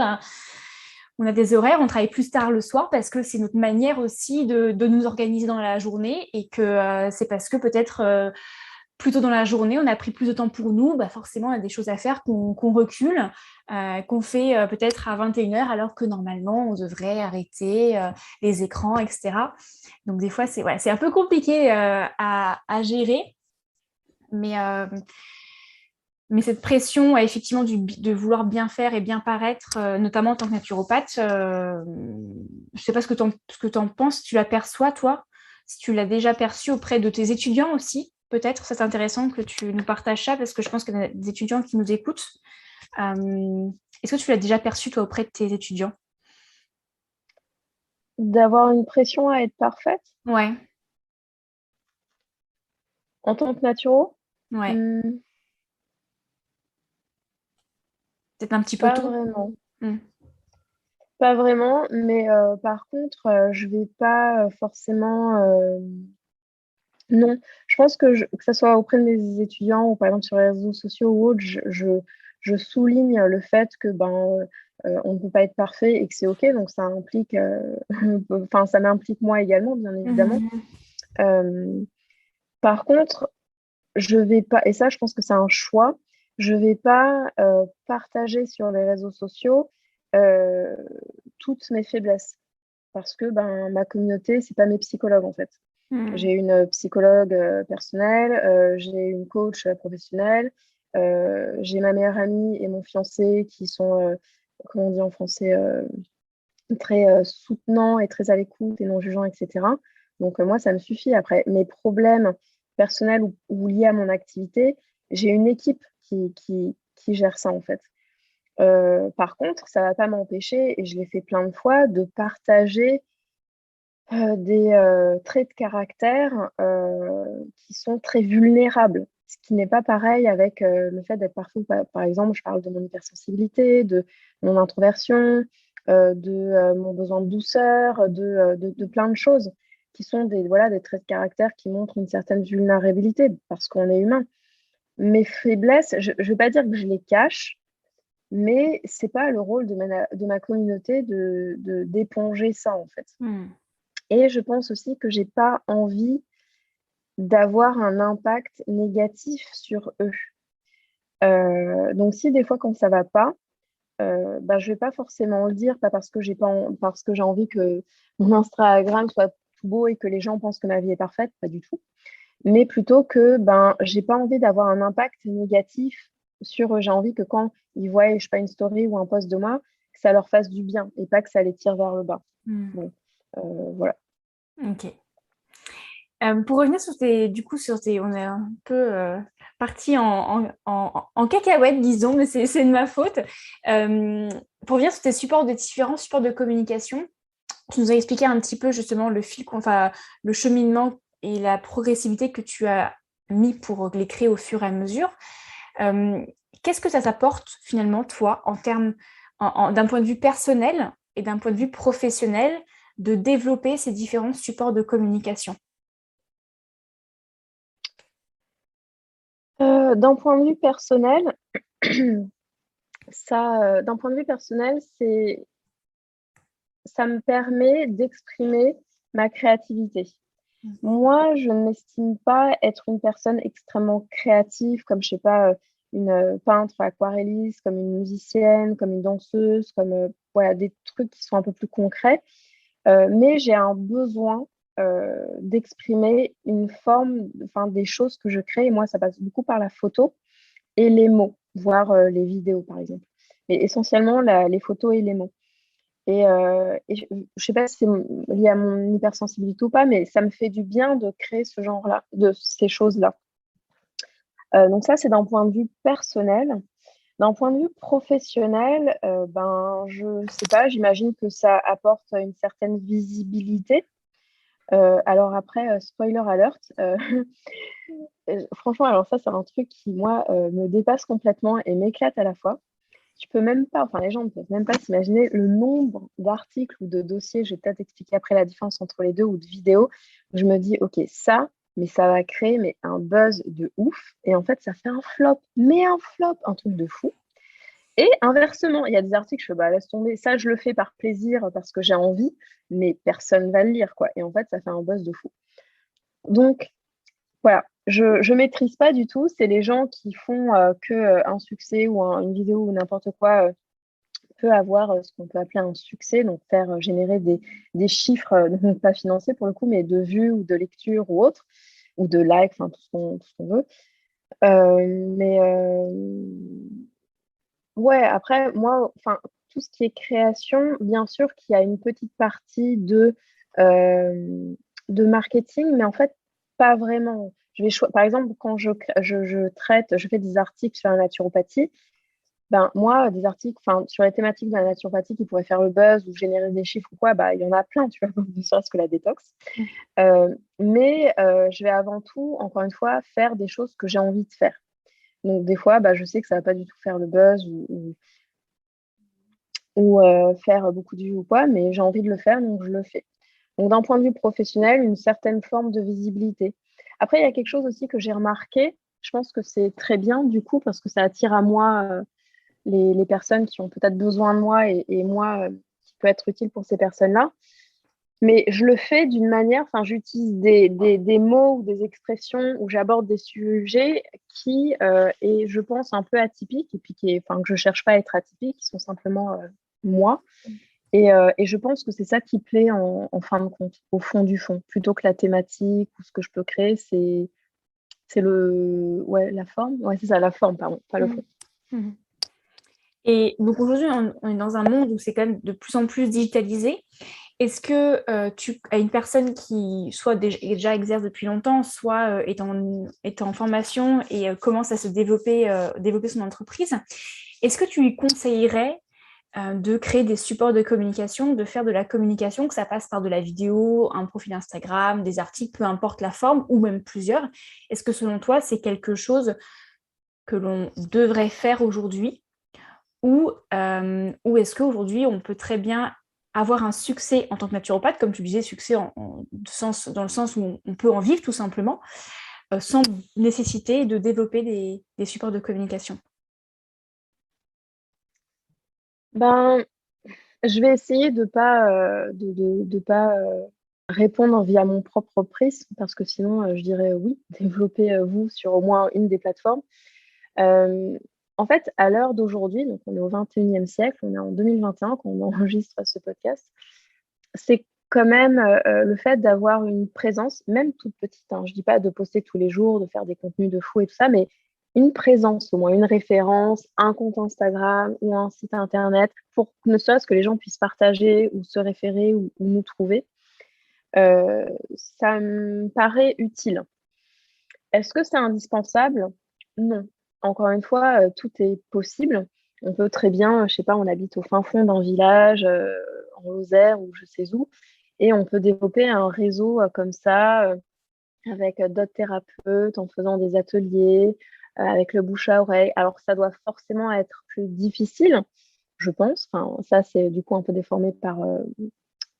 on a des horaires, on travaille plus tard le soir parce que c'est notre manière aussi de nous organiser dans la journée, et que c'est parce que peut-être plus tôt dans la journée, on a pris plus de temps pour nous, forcément, on a des choses à faire qu'on recule, qu'on fait peut-être à 21h alors que normalement, on devrait arrêter les écrans, etc. Donc des fois, c'est un peu compliqué à gérer, mais cette pression, effectivement, de vouloir bien faire et bien paraître, notamment en tant que naturopathe, je ne sais pas ce que tu en penses, tu l'aperçois, toi, si tu l'as déjà perçu auprès de tes étudiants aussi, peut-être, c'est intéressant que tu nous partages ça, parce que je pense qu'il y a des étudiants qui nous écoutent. Est-ce que tu l'as déjà perçu, toi, auprès de tes étudiants? D'avoir une pression à être parfaite Ouais, en tant que naturo, ouais. hmm, Peut-être un petit peu pas tôt. vraiment. Hmm. Pas vraiment, mais par contre, je vais pas forcément. Non, je pense que ce soit auprès de mes étudiants ou par exemple sur les réseaux sociaux ou autres, je souligne le fait que on ne peut pas être parfait et que c'est OK. Donc ça implique, enfin ça m'implique moi également, bien évidemment. Mhm. Euh, Par contre, je vais pas, et ça je pense que c'est un choix, je vais pas partager sur les réseaux sociaux euh, toutes mes faiblesses parce que ma communauté, c'est pas mes psychologues en fait. Hmm. J'ai une psychologue personnelle, j'ai une coach professionnelle, j'ai ma meilleure amie et mon fiancé qui sont, comment on dit en français, très soutenants et très à l'écoute et non jugeants, etc. Donc, moi, ça me suffit. Après, mes problèmes personnels ou liés à mon activité, j'ai une équipe qui gère ça, en fait. Par contre, ça ne va pas m'empêcher, et je l'ai fait plein de fois, de partager des traits de caractère qui sont très vulnérables. Ce qui n'est pas pareil avec le fait d'être parfois, par exemple, je parle de mon hypersensibilité, de mon introversion, de mon besoin de douceur, de plein de choses qui sont voilà, des traits de caractère qui montrent une certaine vulnérabilité parce qu'on est humain. Mes faiblesses, je ne vais pas dire que je les cache, mais c'est pas le rôle de ma communauté d'éponger ça, en fait. Hmm. Et je pense aussi que j'ai pas envie d'avoir un impact négatif sur eux. Donc si des fois quand ça va pas, bah, je vais pas forcément le dire, pas parce que parce que j'ai envie que mon Instagram soit tout beau et que les gens pensent que ma vie est parfaite, pas du tout, mais plutôt que ben j'ai pas envie d'avoir un impact négatif sur eux. J'ai envie que quand ils voient, je sais pas, une story ou un post de moi, que ça leur fasse du bien et pas que ça les tire vers le bas. Hmm. Bon, voilà. Ok. Pour revenir on est un peu parti en cacahuète, disons, mais c'est de ma faute. Pour revenir sur tes différents supports de communication, tu nous as expliqué un petit peu justement enfin, le cheminement et la progressivité que tu as mis pour les créer au fur et à mesure. Euh, Qu'est-ce que ça t'apporte finalement, toi, d'un point de vue personnel et d'un point de vue professionnel, de développer ces différents supports de communication? D'un point de vue personnel, d'un point de vue personnel, ça me permet d'exprimer ma créativité. Moi, je ne m'estime pas être une personne extrêmement créative, comme, je sais pas, une peintre aquarelliste, comme une musicienne, comme une danseuse, comme voilà, des trucs qui sont un peu plus concrets. Mais j'ai un besoin d'exprimer une forme, enfin, des choses que je crée. Et moi, ça passe beaucoup par la photo et les mots, voire les vidéos, par exemple. Mais essentiellement, les photos et les mots. Et je ne sais pas si c'est lié à mon hypersensibilité ou pas, mais ça me fait du bien de créer ce genre-là, de ces choses-là. Donc ça, c'est d'un point de vue personnel. D'un point de vue professionnel, ben, je sais pas, j'imagine que ça apporte une certaine visibilité. Alors après, spoiler alert, franchement, alors ça, c'est un truc qui, moi, me dépasse complètement et m'éclate à la fois. Tu peux même pas, enfin les gens ne peuvent même pas s'imaginer le nombre d'articles ou de dossiers, je vais peut-être expliquer après la différence entre les deux, ou de vidéos, où je me dis, ok, ça, mais ça va créer un buzz de ouf, et en fait ça fait un flop, un truc de fou. Et inversement, il y a des articles, je fais, bah laisse tomber, ça je le fais par plaisir, parce que j'ai envie, mais personne va le lire, quoi. Et en fait, ça fait un buzz de fou. Donc, voilà, je maîtrise pas du tout. C'est les gens qui font que un succès ou une vidéo ou n'importe quoi peut avoir ce qu'on peut appeler un succès, donc faire générer des chiffres, donc pas financiers pour le coup, mais de vues ou de lectures ou autres, ou de likes, enfin tout ce qu'on veut. Mais ouais, après, moi, enfin, tout ce qui est création, bien sûr qu'il y a une petite partie euh, de marketing, mais en fait, pas vraiment. Par exemple, quand je traite, je fais des articles sur la naturopathie, ben, moi, des articles, enfin, sur les thématiques de la naturopathie qui pourraient faire le buzz ou générer des chiffres ou quoi, bah, il y en a plein, tu vois, ne serait-ce que la détox. Mais je vais avant tout, encore une fois, faire des choses que j'ai envie de faire. Donc, des fois, bah, je sais que ça va pas du tout faire le buzz ou faire beaucoup de vues ou quoi, mais j'ai envie de le faire, donc je le fais. Donc, d'un point de vue professionnel, une certaine forme de visibilité. Après, il y a quelque chose aussi que j'ai remarqué. Je pense que c'est très bien, du coup, parce que ça attire à moi les personnes qui ont peut-être besoin de moi et moi qui peut être utile pour ces personnes-là. Mais je le fais d'une manière, enfin, j'utilise des mots ou des expressions où j'aborde des sujets qui est, je pense, un peu atypiques et puis enfin, que je cherche pas à être atypique, qui sont simplement moi. Et je pense que c'est ça qui plaît en fin de compte, au fond du fond, plutôt que la thématique ou ce que je peux créer, c'est ouais, la forme. Ouais, c'est ça, la forme, pardon, pas le Mhm. fond. Mhm. Et donc aujourd'hui, on est dans un monde où c'est quand même de plus en plus digitalisé. Est-ce que tu as une personne qui soit déjà exerce depuis longtemps, soit est en formation et commence à se développer son entreprise, est-ce que tu lui conseillerais de créer des supports de communication, de faire de la communication, que ça passe par de la vidéo, un profil Instagram, des articles, peu importe la forme, ou même plusieurs? Est-ce que selon toi, c'est quelque chose que l'on devrait faire aujourd'hui, ou est-ce qu'aujourd'hui, on peut très bien avoir un succès en tant que naturopathe, comme tu disais, succès dans le sens où on peut en vivre tout simplement, sans nécessiter de développer des supports de communication? Ben, je vais essayer de pas répondre via mon propre prisme, parce que sinon, je dirais oui, développez vous sur au moins une des plateformes. Euh, En fait, à l'heure d'aujourd'hui, donc on est au 21e siècle, on est en 2021 quand on enregistre ce podcast, c'est quand même le fait d'avoir une présence, même toute petite, hein, je dis pas de poster tous les jours, de faire des contenus de fou et tout ça, mais une présence, au moins une référence, un compte Instagram ou un site internet, pour ne serait-ce que les gens puissent partager ou se référer ou nous trouver, ça me paraît utile. Est-ce que c'est indispensable? Non. Encore une fois, tout est possible. On peut très bien, je sais pas, on habite au fin fond d'un village, en Lozère ou je sais où, et on peut développer un réseau comme ça, avec d'autres thérapeutes, en faisant des ateliers, avec le bouche à oreille. Alors, ça doit forcément être plus difficile, je pense. Enfin, ça, c'est du coup un peu déformé par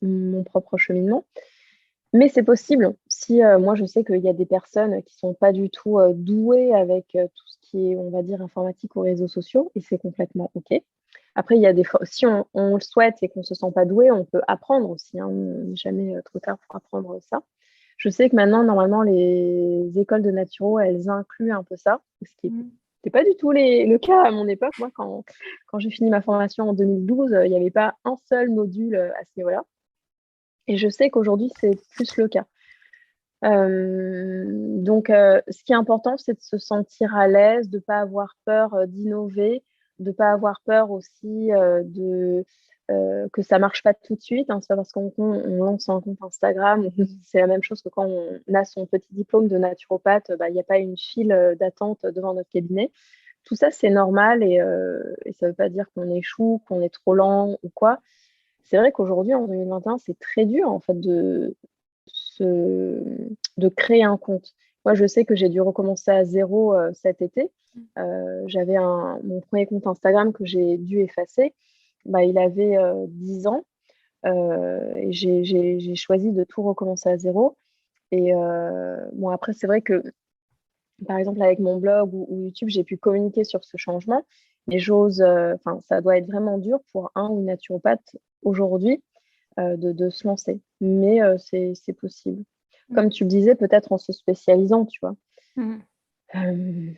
mon propre cheminement. Mais c'est possible. Si moi, je sais qu'il y a des personnes qui sont pas du tout douées avec tout ce qui est, on va dire, informatique ou réseaux sociaux, et c'est complètement OK. Après, il y a si on le souhaite et qu'on se sent pas doué, on peut apprendre aussi, hein. On n'est jamais trop tard pour apprendre ça. Je sais que maintenant, normalement, les écoles de naturo, elles incluent un peu ça, ce qui n'était pas du tout le cas à mon époque. Moi, quand j'ai fini ma formation en 2012, il n'y avait pas un seul module à ce niveau-là. Et je sais qu'aujourd'hui, c'est plus le cas. Donc, ce qui est important, c'est de se sentir à l'aise, de ne pas avoir peur d'innover, de ne pas avoir peur aussi que ça ne marche pas tout de suite, hein. C'est pas parce qu'on lance un compte Instagram, c'est la même chose que quand on a son petit diplôme de naturopathe, bah, il n'y a pas une file d'attente devant notre cabinet. Tout ça, c'est normal et ça ne veut pas dire qu'on échoue, qu'on est trop lent ou quoi. C'est vrai qu'aujourd'hui, en 2021, c'est très dur en fait se- de créer un compte. Moi, je sais que j'ai dû recommencer à zéro cet été. J'avais mon premier compte Instagram que j'ai dû effacer. Bah, il avait 10 ans et j'ai choisi de tout recommencer à zéro. Et bon, après, c'est vrai que, par exemple, avec mon blog ou YouTube, j'ai pu communiquer sur ce changement. Mais enfin, ça doit être vraiment dur pour un ou une naturopathe aujourd'hui de se lancer. Mais c'est possible. Comme tu le disais, peut-être en se spécialisant, tu vois. Mhm. Euh,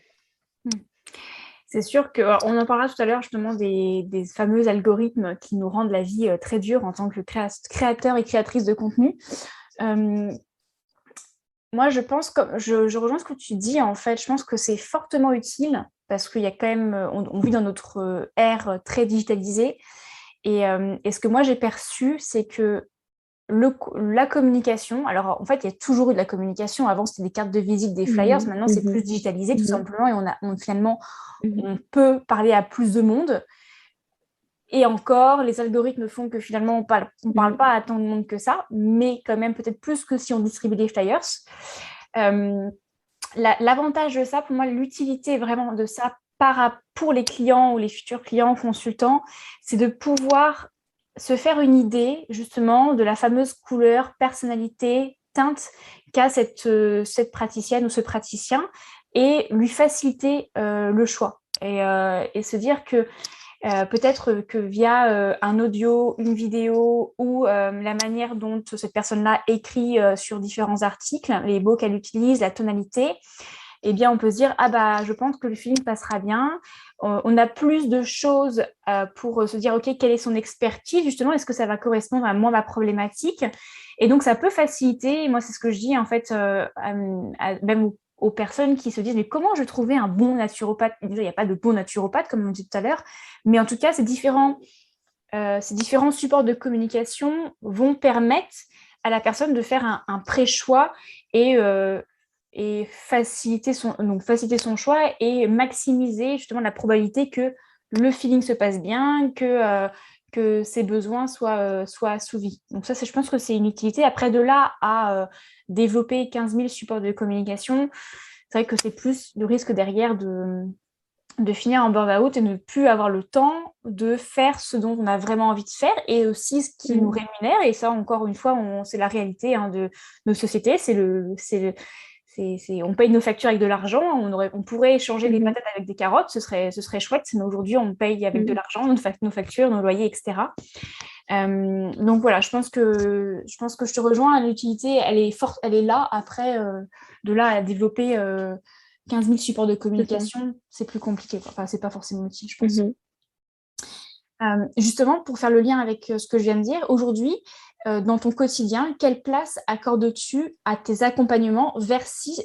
C'est sûr qu'on en parlera tout à l'heure justement des fameux algorithmes qui nous rendent la vie très dure en tant que créateur et créatrice de contenu. Euh, Moi, je pense que je rejoins ce que tu dis. En fait, je pense que c'est fortement utile parce qu'il y a quand même, on vit dans notre ère très digitalisée. Et ce que moi j'ai perçu, c'est que la communication, alors en fait, il y a toujours eu de la communication. Avant, c'était des cartes de visite, des flyers. mhm, Maintenant, c'est mhm, plus digitalisé tout mhm, simplement. Et finalement, mhm, on peut parler à plus de monde. Et encore, les algorithmes font que finalement, on parle mhm, pas à tant de monde que ça, mais quand même peut-être plus que si on distribue des flyers. Euh, L'avantage de ça, pour moi, l'utilité vraiment de ça pour les clients ou les futurs clients consultants, c'est de pouvoir se faire une idée justement de la fameuse couleur, personnalité, teinte qu'a cette praticienne ou ce praticien et lui faciliter le choix. Et se dire que peut-être que via un audio, une vidéo ou la manière dont cette personne-là écrit sur différents articles, les mots qu'elle utilise, la tonalité, eh bien, on peut se dire, ah bah, je pense que le film passera bien. on a plus de choses pour se dire, OK, quelle est son expertise, justement, est-ce que ça va correspondre à moi, ma problématique? Et donc, ça peut faciliter, moi, c'est ce que je dis, en fait, même aux personnes qui se disent, mais comment je trouvais un bon naturopathe? Déjà, il n'y a pas de bon naturopathe, comme on dit tout à l'heure, mais en tout cas, ces différents supports de communication vont permettre à la personne de faire un pré-choix et faciliter son choix et maximiser justement la probabilité que le feeling se passe bien, que ses besoins soient assouvis. Donc ça, je pense que c'est une utilité. Après, de là à développer 15 000 supports de communication, c'est vrai que c'est plus le risque derrière de finir en burn-out et ne plus avoir le temps de faire ce dont on a vraiment envie de faire et aussi ce qui nous rémunère. Et ça, encore une fois, c'est la réalité de nos sociétés. On paye nos factures avec de l'argent. On pourrait échanger les patates avec des carottes. Ce serait chouette. Mais aujourd'hui, on paye avec de l'argent, nos factures, nos loyers, etc. Donc voilà, je pense que je te rejoins. L'utilité, elle est forte, elle est là. Après, de là à développer 15 000 supports de communication, c'est plus compliqué. Enfin, c'est pas forcément utile, je pense. Justement, pour faire le lien avec ce que je viens de dire, aujourd'hui, dans ton quotidien, quelle place accordes-tu à tes accompagnements versus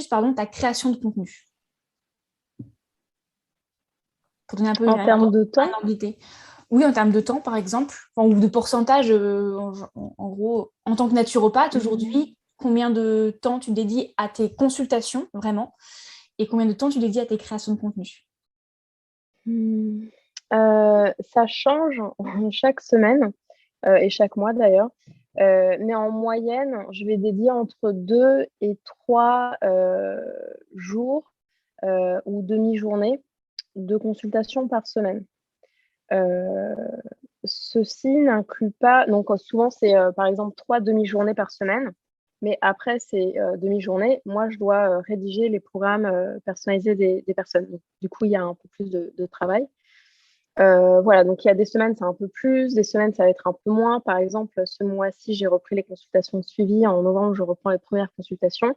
ta création de contenu? Pour donner un peu en termes de temps. un ordre d'idée. Oui, en termes de temps, par exemple, ou de pourcentage, en gros, en tant que naturopathe, aujourd'hui, combien de temps tu dédies à tes consultations, vraiment, et combien de temps tu dédies à tes créations de contenu? Ça change chaque semaine et chaque mois d'ailleurs. Mais en moyenne, je vais dédier entre 2 et 3 jours ou demi-journées de consultation par semaine. Ceci n'inclut pas, donc souvent c'est par exemple 3 demi-journées par semaine, mais après ces demi-journées, moi je dois rédiger les programmes personnalisés des personnes. Donc, du coup, il y a un peu plus de travail. Voilà, donc il y a des semaines, c'est un peu plus, des semaines, ça va être un peu moins. Par exemple, ce mois-ci, j'ai repris les consultations de suivi. En novembre, je reprends les premières consultations.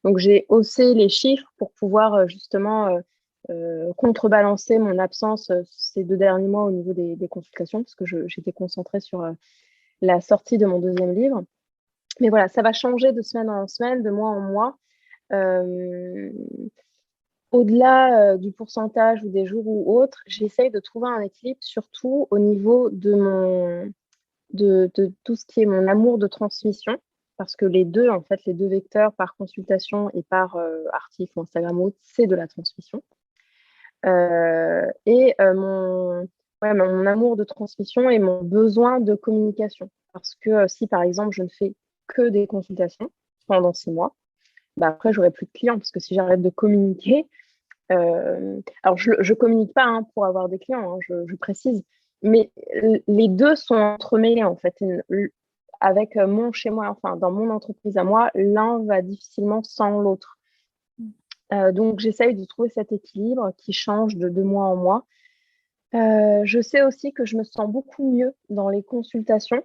Donc, j'ai haussé les chiffres pour pouvoir justement contrebalancer mon absence ces 2 derniers mois au niveau des consultations, parce que j'étais concentrée sur la sortie de mon 2e livre. Mais voilà, ça va changer de semaine en semaine, de mois en mois. Au-delà du pourcentage ou des jours ou autres, j'essaye de trouver un équilibre, surtout au niveau de tout ce qui est mon amour de transmission, parce que les deux vecteurs par consultation et par article ou Instagram ou autre, c'est de la transmission. Mon amour de transmission et mon besoin de communication. Parce que si, par exemple, je ne fais que des consultations pendant 6 mois, bah après, j'aurai plus de clients, parce que si j'arrête de communiquer, alors je ne communique pas pour avoir des clients, je précise, mais les deux sont entremêlés, en fait. Avec mon chez moi, enfin, dans mon entreprise à moi, l'un va difficilement sans l'autre. Donc, j'essaye de trouver cet équilibre qui change de mois en mois. Je sais aussi que je me sens beaucoup mieux dans les consultations.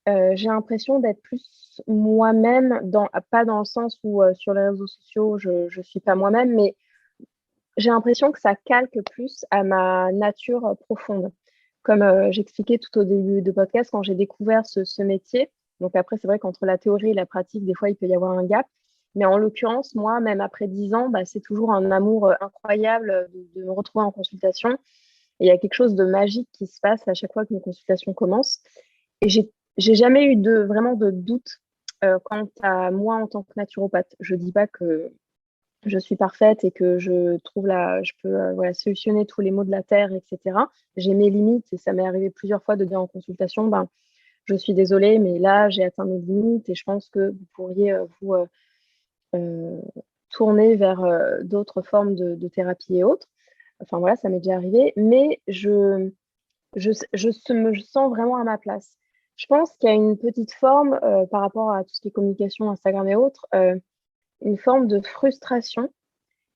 J'ai l'impression d'être plus moi-même, pas dans le sens où sur les réseaux sociaux, je ne suis pas moi-même, mais j'ai l'impression que ça calque plus à ma nature profonde. Comme j'expliquais tout au début de podcast, quand j'ai découvert ce métier, donc après, c'est vrai qu'entre la théorie et la pratique, des fois, il peut y avoir un gap. Mais en l'occurrence, moi, même après 10 ans, c'est toujours un amour incroyable de me retrouver en consultation. Et il y a quelque chose de magique qui se passe à chaque fois qu'une consultation commence. Et j'ai jamais eu vraiment de doute quant à moi en tant que naturopathe. Je dis pas que je suis parfaite et que je peux solutionner tous les maux de la terre, etc. J'ai mes limites et ça m'est arrivé plusieurs fois de dire en consultation, je suis désolée, mais là, j'ai atteint mes limites et je pense que vous pourriez vous tourner vers d'autres formes de thérapie et autres. Enfin voilà, ça m'est déjà arrivé, mais je me sens vraiment à ma place. Je pense qu'il y a une petite forme par rapport à tout ce qui est communication, Instagram et autres, une forme de frustration,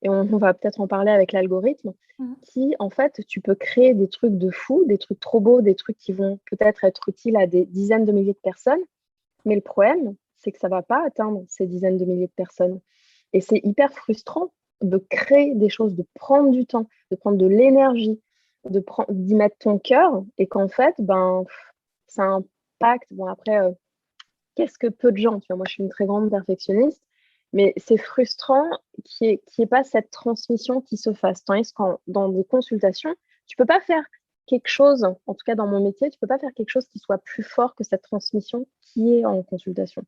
et on va peut-être en parler avec l'algorithme, qui, en fait, tu peux créer des trucs de fou, des trucs trop beaux, des trucs qui vont peut-être être utiles à des dizaines de milliers de personnes, mais le problème, c'est que ça ne va pas atteindre ces dizaines de milliers de personnes. Et c'est hyper frustrant de créer des choses, de prendre du temps, de prendre de l'énergie, d'y mettre ton cœur, et qu'en fait, ça impacte. Bon, après, qu'est-ce que peu de gens, tu vois, moi je suis une très grande perfectionniste, mais c'est frustrant qu'il n'y ait pas cette transmission qui se fasse. Tandis que dans des consultations, tu peux pas faire quelque chose, en tout cas dans mon métier, tu peux pas faire quelque chose qui soit plus fort que cette transmission qui est en consultation.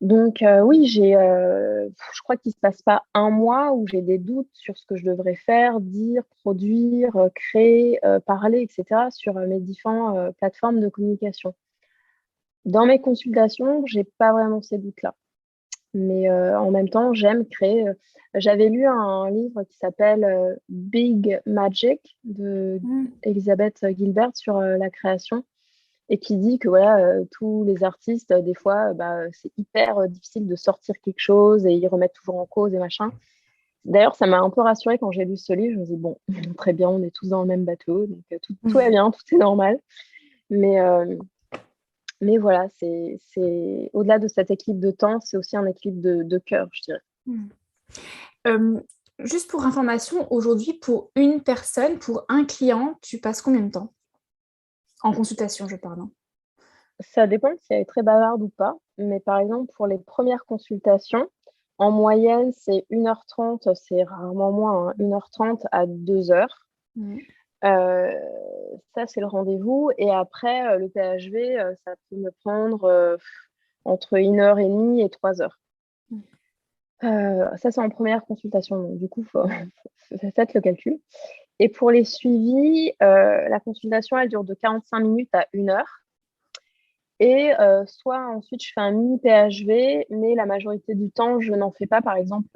Donc oui, je crois qu'il ne se passe pas un mois où j'ai des doutes sur ce que je devrais faire, dire, produire, créer, parler, etc. sur mes différentes plateformes de communication. Dans mes consultations, je n'ai pas vraiment ces doutes-là. Mais en même temps, j'aime créer. J'avais lu un livre qui s'appelle Big Magic de Elizabeth Gilbert sur la création, et qui dit que voilà, tous les artistes, des fois, c'est hyper difficile de sortir quelque chose et ils remettent toujours en cause et machin. D'ailleurs, ça m'a un peu rassurée quand j'ai lu ce livre. Je me dis, bon, très bien, on est tous dans le même bateau, donc tout va bien, tout est normal. Mais voilà, c'est au-delà de cet équilibre de temps, c'est aussi un équilibre de cœur, je dirais. Juste pour information, aujourd'hui, pour une personne, pour un client, tu passes combien de temps? En consultation, je parle. Ça dépend si elle est très bavarde ou pas. Mais par exemple, pour les premières consultations, en moyenne, c'est 1h30, c'est rarement moins, 1h30 à 2h. Ça, c'est le rendez-vous. Et après, le PHV, ça peut me prendre entre 1h30 et 3h. Ça, c'est en première consultation. Donc, du coup, faites le calcul. Et pour les suivis, la consultation, elle dure de 45 minutes à 1h. Et soit ensuite, je fais un mini PHV, mais la majorité du temps, je n'en fais pas. Par exemple,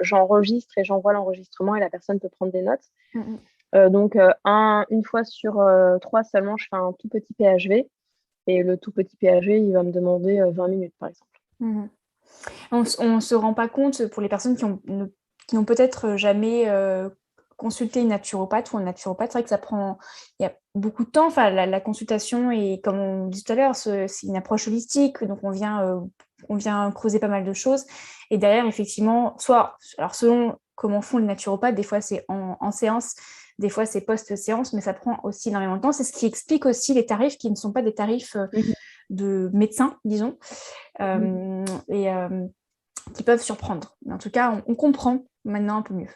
j'enregistre et j'envoie l'enregistrement et la personne peut prendre des notes. Donc, une fois sur 3 seulement, je fais un tout petit PHV. Et le tout petit PHV, il va me demander 20 minutes, par exemple. On ne se rend pas compte, pour les personnes qui n'ont peut-être jamais consulté une naturopathe ou un naturopathe, c'est vrai que il y a beaucoup de temps. Enfin, la consultation, et comme on dit tout à l'heure, c'est une approche holistique, donc on vient creuser pas mal de choses. Et derrière, effectivement, alors selon comment font les naturopathes, des fois c'est en séance, des fois c'est post-séance, mais ça prend aussi énormément de temps. C'est ce qui explique aussi les tarifs qui ne sont pas des tarifs de médecins, disons, et qui peuvent surprendre. Mais en tout cas, on comprend maintenant un peu mieux.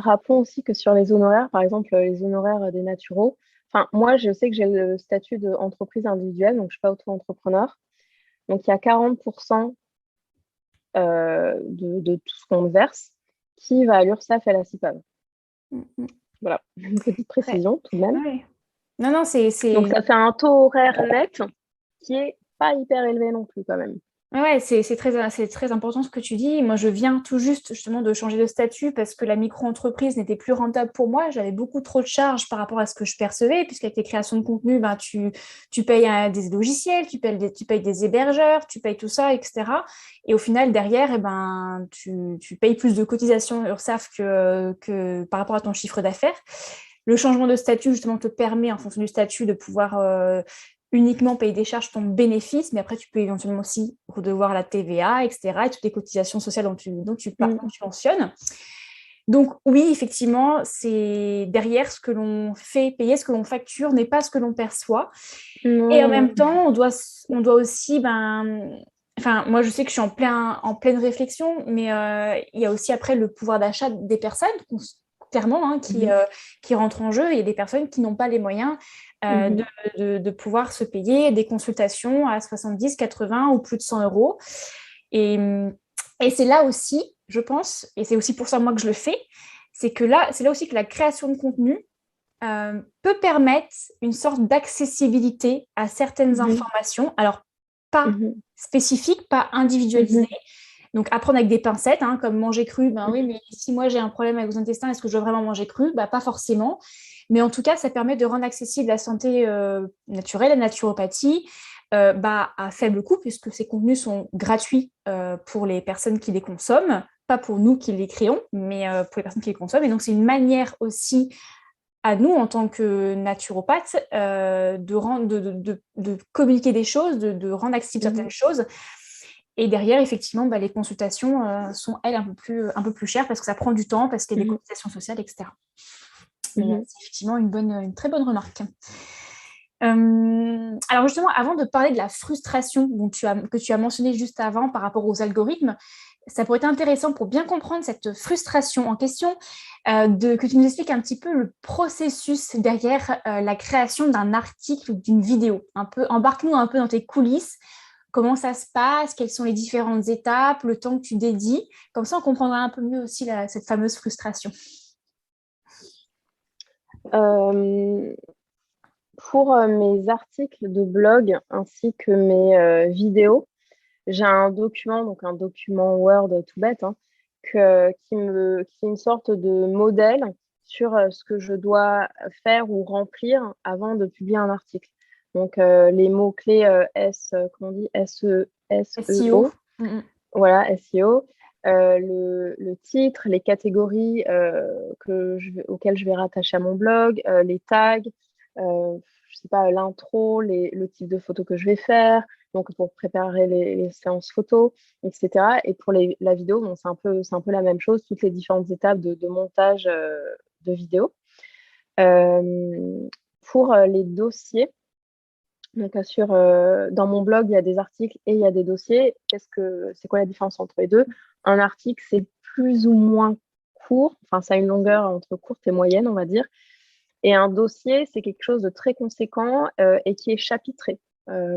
Rappelons aussi que sur les honoraires, par exemple, les honoraires des naturaux, moi, je sais que j'ai le statut d'entreprise individuelle, donc je ne suis pas auto-entrepreneur. Donc, il y a 40% de tout ce qu'on verse qui va à l'URSSAF et à la CIPAV. Voilà, une petite précision tout de même. Ouais. Non, c'est... Donc, ça fait un taux horaire net qui n'est pas hyper élevé non plus quand même. Ouais, c'est très important ce que tu dis. Moi, je viens tout juste justement de changer de statut parce que la micro-entreprise n'était plus rentable pour moi. J'avais beaucoup trop de charges par rapport à ce que je percevais, puisqu'avec les créations de contenu, tu payes des logiciels, tu payes des hébergeurs, tu payes tout ça, etc. Et au final, derrière, tu payes plus de cotisations URSSAF que par rapport à ton chiffre d'affaires. Le changement de statut, justement, te permet, en fonction du statut, de pouvoir uniquement payer des charges ton bénéfice, mais après, tu peux éventuellement aussi redevoir la TVA, etc., et toutes les cotisations sociales dont tu mentionnes. Donc, oui, effectivement, c'est derrière ce que l'on fait payer, ce que l'on facture n'est pas ce que l'on perçoit. Et en même temps, on doit aussi... moi, je sais que je suis en pleine réflexion, mais il y a aussi après le pouvoir d'achat des personnes, clairement, qui rentrent en jeu. Il y a des personnes qui n'ont pas les moyens de pouvoir se payer des consultations à 70, 80 ou plus de 100 euros. Et c'est là aussi, je pense, et c'est aussi pour ça moi que je le fais, c'est là aussi que la création de contenu peut permettre une sorte d'accessibilité à certaines informations, alors pas spécifiques, pas individualisées. Donc, apprendre avec des pincettes, comme manger cru. Oui, mais si moi j'ai un problème avec vos intestins, est-ce que je dois vraiment manger cru? Pas forcément. Mais en tout cas, ça permet de rendre accessible la santé naturelle, la naturopathie, à faible coût, puisque ces contenus sont gratuits pour les personnes qui les consomment, pas pour nous qui les créons, mais pour les personnes qui les consomment. Et donc, c'est une manière aussi à nous, en tant que naturopathes, de communiquer des choses, de rendre accessibles certaines choses. Et derrière, effectivement, les consultations sont, elles, un peu plus chères parce que ça prend du temps, parce qu'il y a des cotisations sociales, etc. Mais c'est effectivement une très bonne remarque. Alors justement, avant de parler de la frustration que tu as mentionné juste avant par rapport aux algorithmes, ça pourrait être intéressant pour bien comprendre cette frustration en question, que tu nous expliques un petit peu le processus derrière la création d'un article ou d'une vidéo. Embarque-nous un peu dans tes coulisses. Comment ça se passe? Quelles sont les différentes étapes? Le temps que tu dédies? Comme ça, on comprendra un peu mieux aussi cette fameuse frustration. Pour mes articles de blog ainsi que mes vidéos, j'ai un document, donc un document Word tout bête, qui est une sorte de modèle sur ce que je dois faire ou remplir avant de publier un article. Donc les mots-clés comment on dit, SEO. Voilà, SEO. Le titre, les catégories auxquelles je vais rattacher à mon blog, les tags, je sais pas, l'intro, le type de photo que je vais faire, donc pour préparer les séances photos, etc. Et pour la vidéo, bon, c'est un peu la même chose, toutes les différentes étapes de montage de vidéo. Pour les dossiers, donc dans mon blog, il y a des articles et il y a des dossiers. C'est quoi la différence entre les deux? Un article, c'est plus ou moins court, enfin ça a une longueur entre courte et moyenne, on va dire. Et un dossier, c'est quelque chose de très conséquent et qui est chapitré.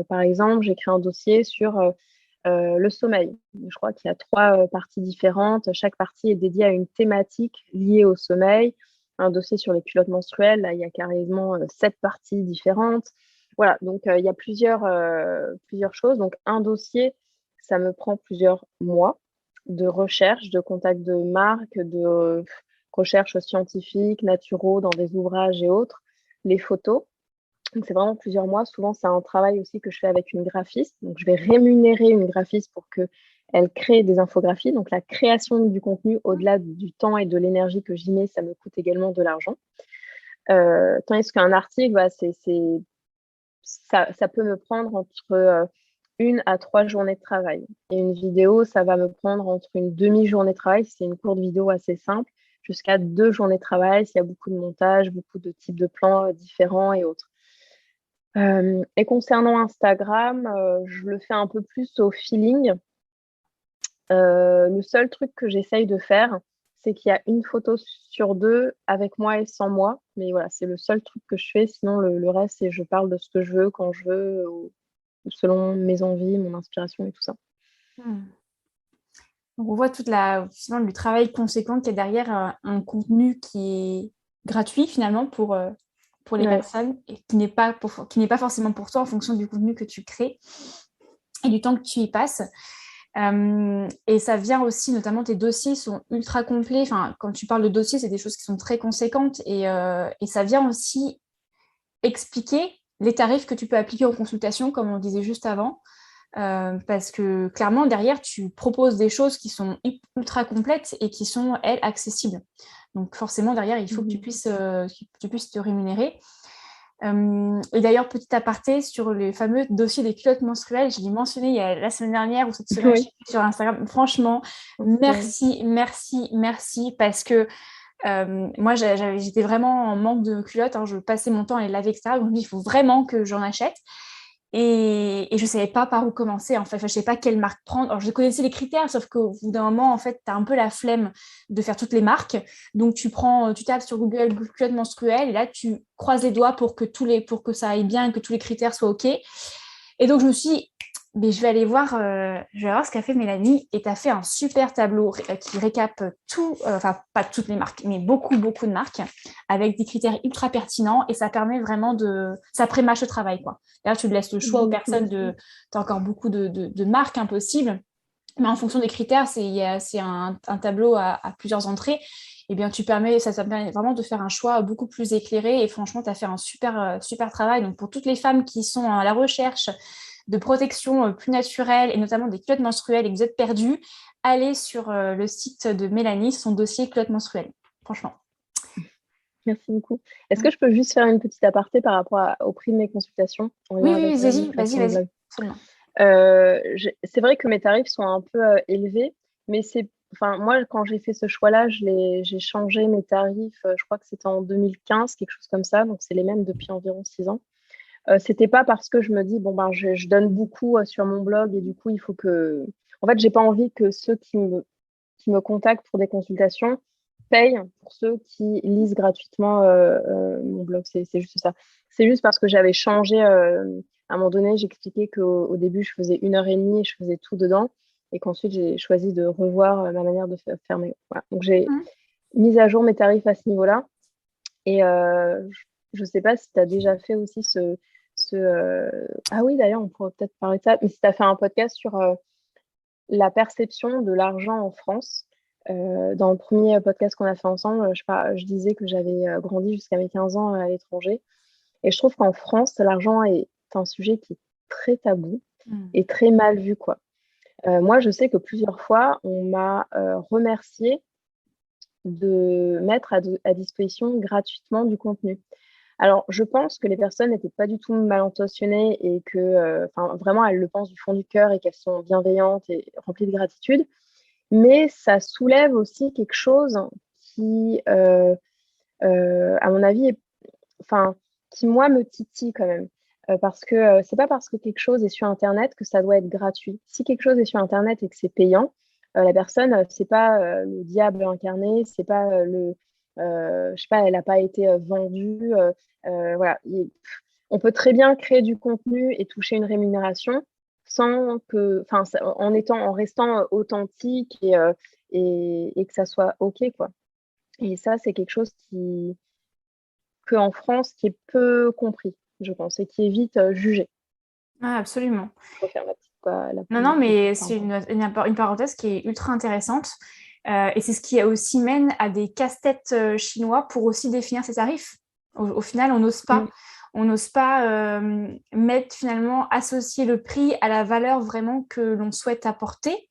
Par exemple, j'ai créé un dossier sur le sommeil. Je crois qu'il y a 3 parties différentes. Chaque partie est dédiée à une thématique liée au sommeil. Un dossier sur les culottes menstruelles, là, il y a carrément 7 parties différentes. Voilà, donc il y a plusieurs choses. Donc un dossier, ça me prend plusieurs mois de recherche, de contact de marque, de recherches scientifiques, naturaux, dans des ouvrages et autres, les photos. Donc, c'est vraiment plusieurs mois. Souvent, c'est un travail aussi que je fais avec une graphiste. Donc, je vais rémunérer une graphiste pour qu'elle crée des infographies. Donc, la création du contenu, au-delà du temps et de l'énergie que j'y mets, ça me coûte également de l'argent. Tandis qu'un article, ça peut me prendre entre 1 à 3 journées de travail. Et une vidéo, ça va me prendre entre une demi-journée de travail, si c'est une courte vidéo assez simple, jusqu'à 2 journées de travail, s'il y a beaucoup de montage, beaucoup de types de plans différents et autres. Et concernant Instagram, je le fais un peu plus au feeling. Le seul truc que j'essaye de faire, c'est qu'il y a une photo sur 2 avec moi et sans moi. Mais voilà, c'est le seul truc que je fais. Sinon, le reste, c'est je parle de ce que je veux, quand je veux, selon mes envies, mon inspiration et tout ça. Donc, on voit finalement, le travail conséquent qu'il y a derrière un contenu qui est gratuit finalement pour les personnes et qui n'est pas forcément pour toi en fonction du contenu que tu crées et du temps que tu y passes. Et ça vient aussi, notamment tes dossiers sont ultra complets. Enfin, quand tu parles de dossiers, c'est des choses qui sont très conséquentes et ça vient aussi expliquer les tarifs que tu peux appliquer en consultation, comme on disait juste avant. Parce que clairement, derrière, tu proposes des choses qui sont ultra complètes et qui sont, elles, accessibles. Donc forcément, derrière, il faut que tu puisses te rémunérer. Et d'ailleurs, petit aparté sur le fameux dossier des culottes menstruelles, je l'ai mentionné la semaine dernière ou cette semaine sur Instagram. Franchement, merci, parce que moi, j'étais vraiment en manque de culottes. Je passais mon temps à les laver, etc. Donc, il faut vraiment que j'en achète. Et je ne savais pas par où commencer, en fait. Enfin, je ne savais pas quelle marque prendre. Alors, je connaissais les critères, sauf qu'au bout d'un moment, en fait, tu as un peu la flemme de faire toutes les marques. Donc, tu tapes sur Google culotte menstruelle et là, tu croises les doigts pour que ça aille bien et que tous les critères soient OK. Et donc, je me suis dit, mais je vais aller voir ce qu'a fait Mélanie, et tu as fait un super tableau qui récap tout, enfin pas toutes les marques, mais beaucoup de marques avec des critères ultra pertinents, et ça permet vraiment ça pré-mâche le travail, quoi. D'ailleurs, tu laisses le choix aux personnes tu as encore beaucoup de marques impossibles, mais en fonction des critères, c'est un tableau à plusieurs entrées. Et bien, ça permet vraiment de faire un choix beaucoup plus éclairé, et franchement, tu as fait un super travail. Donc, pour toutes les femmes qui sont à la recherche de protection plus naturelle, et notamment des culottes menstruelles, et que vous êtes perdus, allez sur le site de Mélanie, son dossier culottes menstruelles. Franchement. Merci beaucoup. Est-ce que je peux juste faire une petite aparté par rapport au prix de mes consultations? Oui, vas-y. Absolument. C'est vrai que mes tarifs sont un peu élevés, mais enfin, moi, quand j'ai fait ce choix-là, j'ai changé mes tarifs, je crois que c'était en 2015, quelque chose comme ça, donc c'est les mêmes depuis environ 6 ans. C'était pas parce que je me dis, bon, ben, je donne beaucoup sur mon blog et du coup, il faut que. En fait, j'ai pas envie que ceux qui me contactent pour des consultations payent pour ceux qui lisent gratuitement mon blog. C'est juste ça. C'est juste parce que j'avais changé. À un moment donné, j'expliquais qu'au début, je faisais 1 heure et demie et je faisais tout dedans. Et qu'ensuite, j'ai choisi de revoir ma manière de faire mes. Voilà. Donc, j'ai Mhm. mis à jour mes tarifs à ce niveau-là. Et je ne sais pas si tu as déjà fait aussi Ah oui, d'ailleurs, on pourrait peut-être parler de ça. Mais si tu as fait un podcast sur la perception de l'argent en France. Dans le premier podcast qu'on a fait ensemble, je disais que j'avais grandi jusqu'à mes 15 ans à l'étranger. Et je trouve qu'en France, l'argent est un sujet qui est très tabou Mhm. et très mal vu, quoi. Moi, je sais que plusieurs fois, on m'a remercié de mettre à disposition gratuitement du contenu. Alors, je pense que les personnes n'étaient pas du tout mal intentionnées et que, enfin, vraiment, elles le pensent du fond du cœur et qu'elles sont bienveillantes et remplies de gratitude. Mais ça soulève aussi quelque chose qui, à mon avis, enfin, qui, moi, me titille quand même. Parce que c'est pas parce que quelque chose est sur Internet que ça doit être gratuit. Si quelque chose est sur Internet et que c'est payant, la personne, c'est pas le diable incarné, c'est pas je sais pas, elle n'a pas été vendue. Voilà. On peut très bien créer du contenu et toucher une rémunération sans que, enfin, en restant authentique et que ça soit OK, quoi. Et ça, c'est quelque chose qu'en France, qui est peu compris, je pense, et qui est vite jugé. Ah, absolument. Je referme Non, non, la mais petite c'est parenthèse. une parenthèse qui est ultra intéressante. Et c'est ce qui aussi mène à des casse-têtes chinois pour aussi définir ses tarifs. Au final, on n'ose pas. Mm, On n'ose pas mettre finalement, associer le prix à la valeur vraiment que l'on souhaite apporter.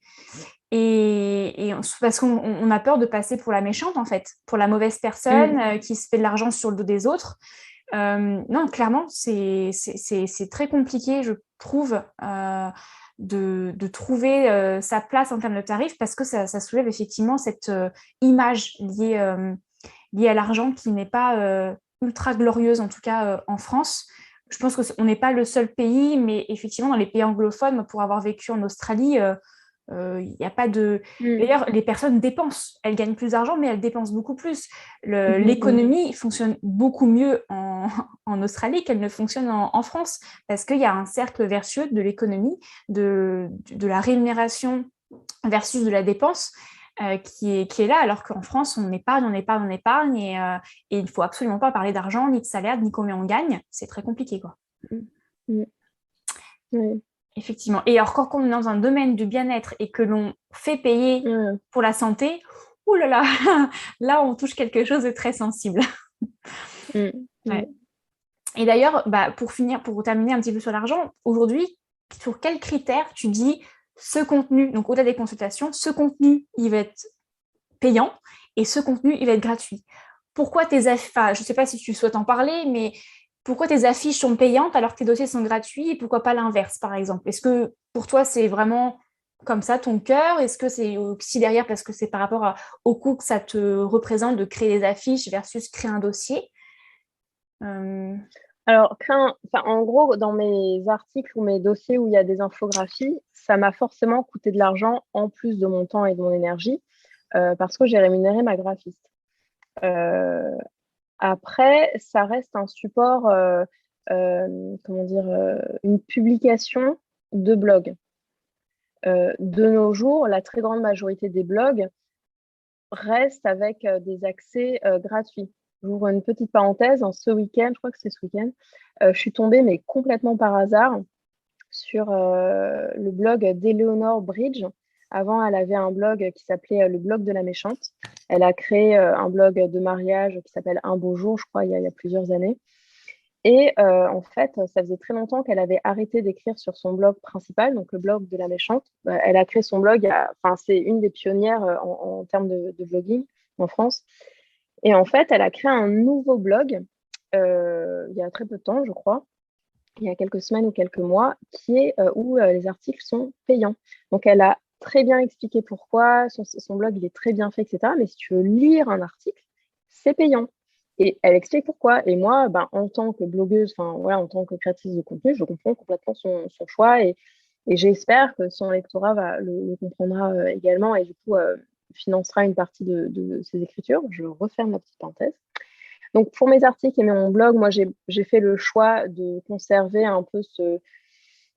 Parce qu'on a peur de passer pour la méchante, en fait, pour la mauvaise personne mm, qui se fait de l'argent sur le dos des autres. Non, clairement, c'est très compliqué, je trouve, de trouver sa place en termes de tarifs parce que ça soulève effectivement cette image liée à l'argent qui n'est pas ultra glorieuse, en tout cas en France. Je pense qu'on n'est pas le seul pays, mais effectivement, dans les pays anglophones, pour avoir vécu en Australie, il n'y a pas de. mm, D'ailleurs, les personnes dépensent. Elles gagnent plus d'argent, mais elles dépensent beaucoup plus. mm, mm, L'économie fonctionne beaucoup mieux en Australie qu'elle ne fonctionne en France, parce qu'il y a un cercle vertueux de l'économie, de la rémunération versus de la dépense. Qui est là, alors qu'en France, on épargne, on épargne, on épargne, et il ne faut absolument pas parler d'argent, ni de salaire, ni combien on gagne. C'est très compliqué, quoi. mm, mm, ouais, Effectivement. Et alors, quand on est dans un domaine du bien-être et que l'on fait payer ouais, pour la santé, ouh là là, là, on touche quelque chose de très sensible. mm, Ouais. ouais. Et d'ailleurs, bah, pour terminer un petit peu sur l'argent, aujourd'hui, sur quels critères tu dis ce contenu, donc au-delà des consultations, ce contenu, il va être payant et ce contenu, il va être gratuit. Pourquoi tes affiches, enfin, je ne sais pas si tu souhaites en parler, mais pourquoi tes affiches sont payantes alors que tes dossiers sont gratuits et pourquoi pas l'inverse, par exemple? Est-ce que pour toi, c'est vraiment comme ça ton cœur? Est-ce que c'est aussi derrière parce que c'est par rapport au coût que ça te représente de créer des affiches versus créer un dossier? Euh, Alors, enfin, en gros, dans mes articles ou mes dossiers où il y a des infographies, ça m'a forcément coûté de l'argent en plus de mon temps et de mon énergie parce que j'ai rémunéré ma graphiste. Euh, Après, ça reste un support, comment dire, une publication de blog. De nos jours, la très grande majorité des blogs restent avec des accès gratuits. J'ouvre une petite parenthèse. Ce week-end, je crois que c'est ce week-end, je suis tombée, mais complètement par hasard, sur le blog d'Eleanor Bridge. Avant, elle avait un blog qui s'appelait le blog de la méchante. Elle a créé un blog de mariage qui s'appelle Un beau jour, je crois, il y a plusieurs années. Et en fait, ça faisait très longtemps qu'elle avait arrêté d'écrire sur son blog principal, donc le blog de la méchante. Elle a créé son blog, enfin, c'est une des pionnières en termes de blogging en France. Et en fait, elle a créé un nouveau blog il y a très peu de temps, je crois, il y a quelques semaines ou quelques mois, qui est où les articles sont payants. Donc, elle a très bien expliqué pourquoi, son blog, il est très bien fait, etc. Mais si tu veux lire un article, c'est payant. Et elle explique pourquoi. Et moi, en tant que blogueuse, en tant que créatrice de contenu, je comprends complètement son choix et j'espère que son lectorat le comprendra également et du coup financera une partie de ses écritures. Je referme ma petite parenthèse. Donc, pour mes articles et mon blog, moi, j'ai fait le choix de conserver un peu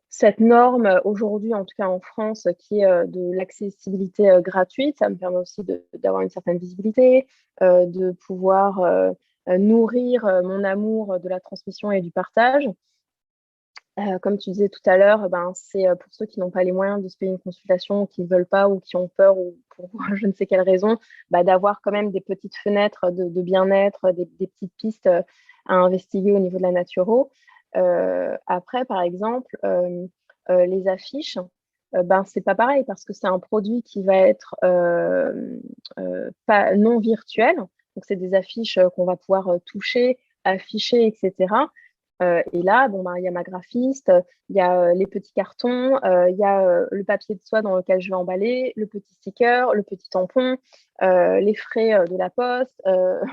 cette norme aujourd'hui, en tout cas en France, qui est de l'accessibilité gratuite. Ça me permet aussi d'avoir une certaine visibilité, de pouvoir nourrir mon amour de la transmission et du partage. Comme tu disais tout à l'heure, c'est pour ceux qui n'ont pas les moyens de se payer une consultation, qui ne veulent pas ou qui ont peur ou pour je ne sais quelle raison, d'avoir quand même des petites fenêtres de bien-être, des petites pistes à investiguer au niveau de la naturo. Après, par exemple, les affiches, c'est pas pareil parce que c'est un produit qui va être pas, non virtuel. Donc, c'est des affiches qu'on va pouvoir toucher, afficher, etc. Et là, il y a ma graphiste, il y a les petits cartons, il y a le papier de soie dans lequel je vais emballer, le petit sticker, le petit tampon, les frais de la poste,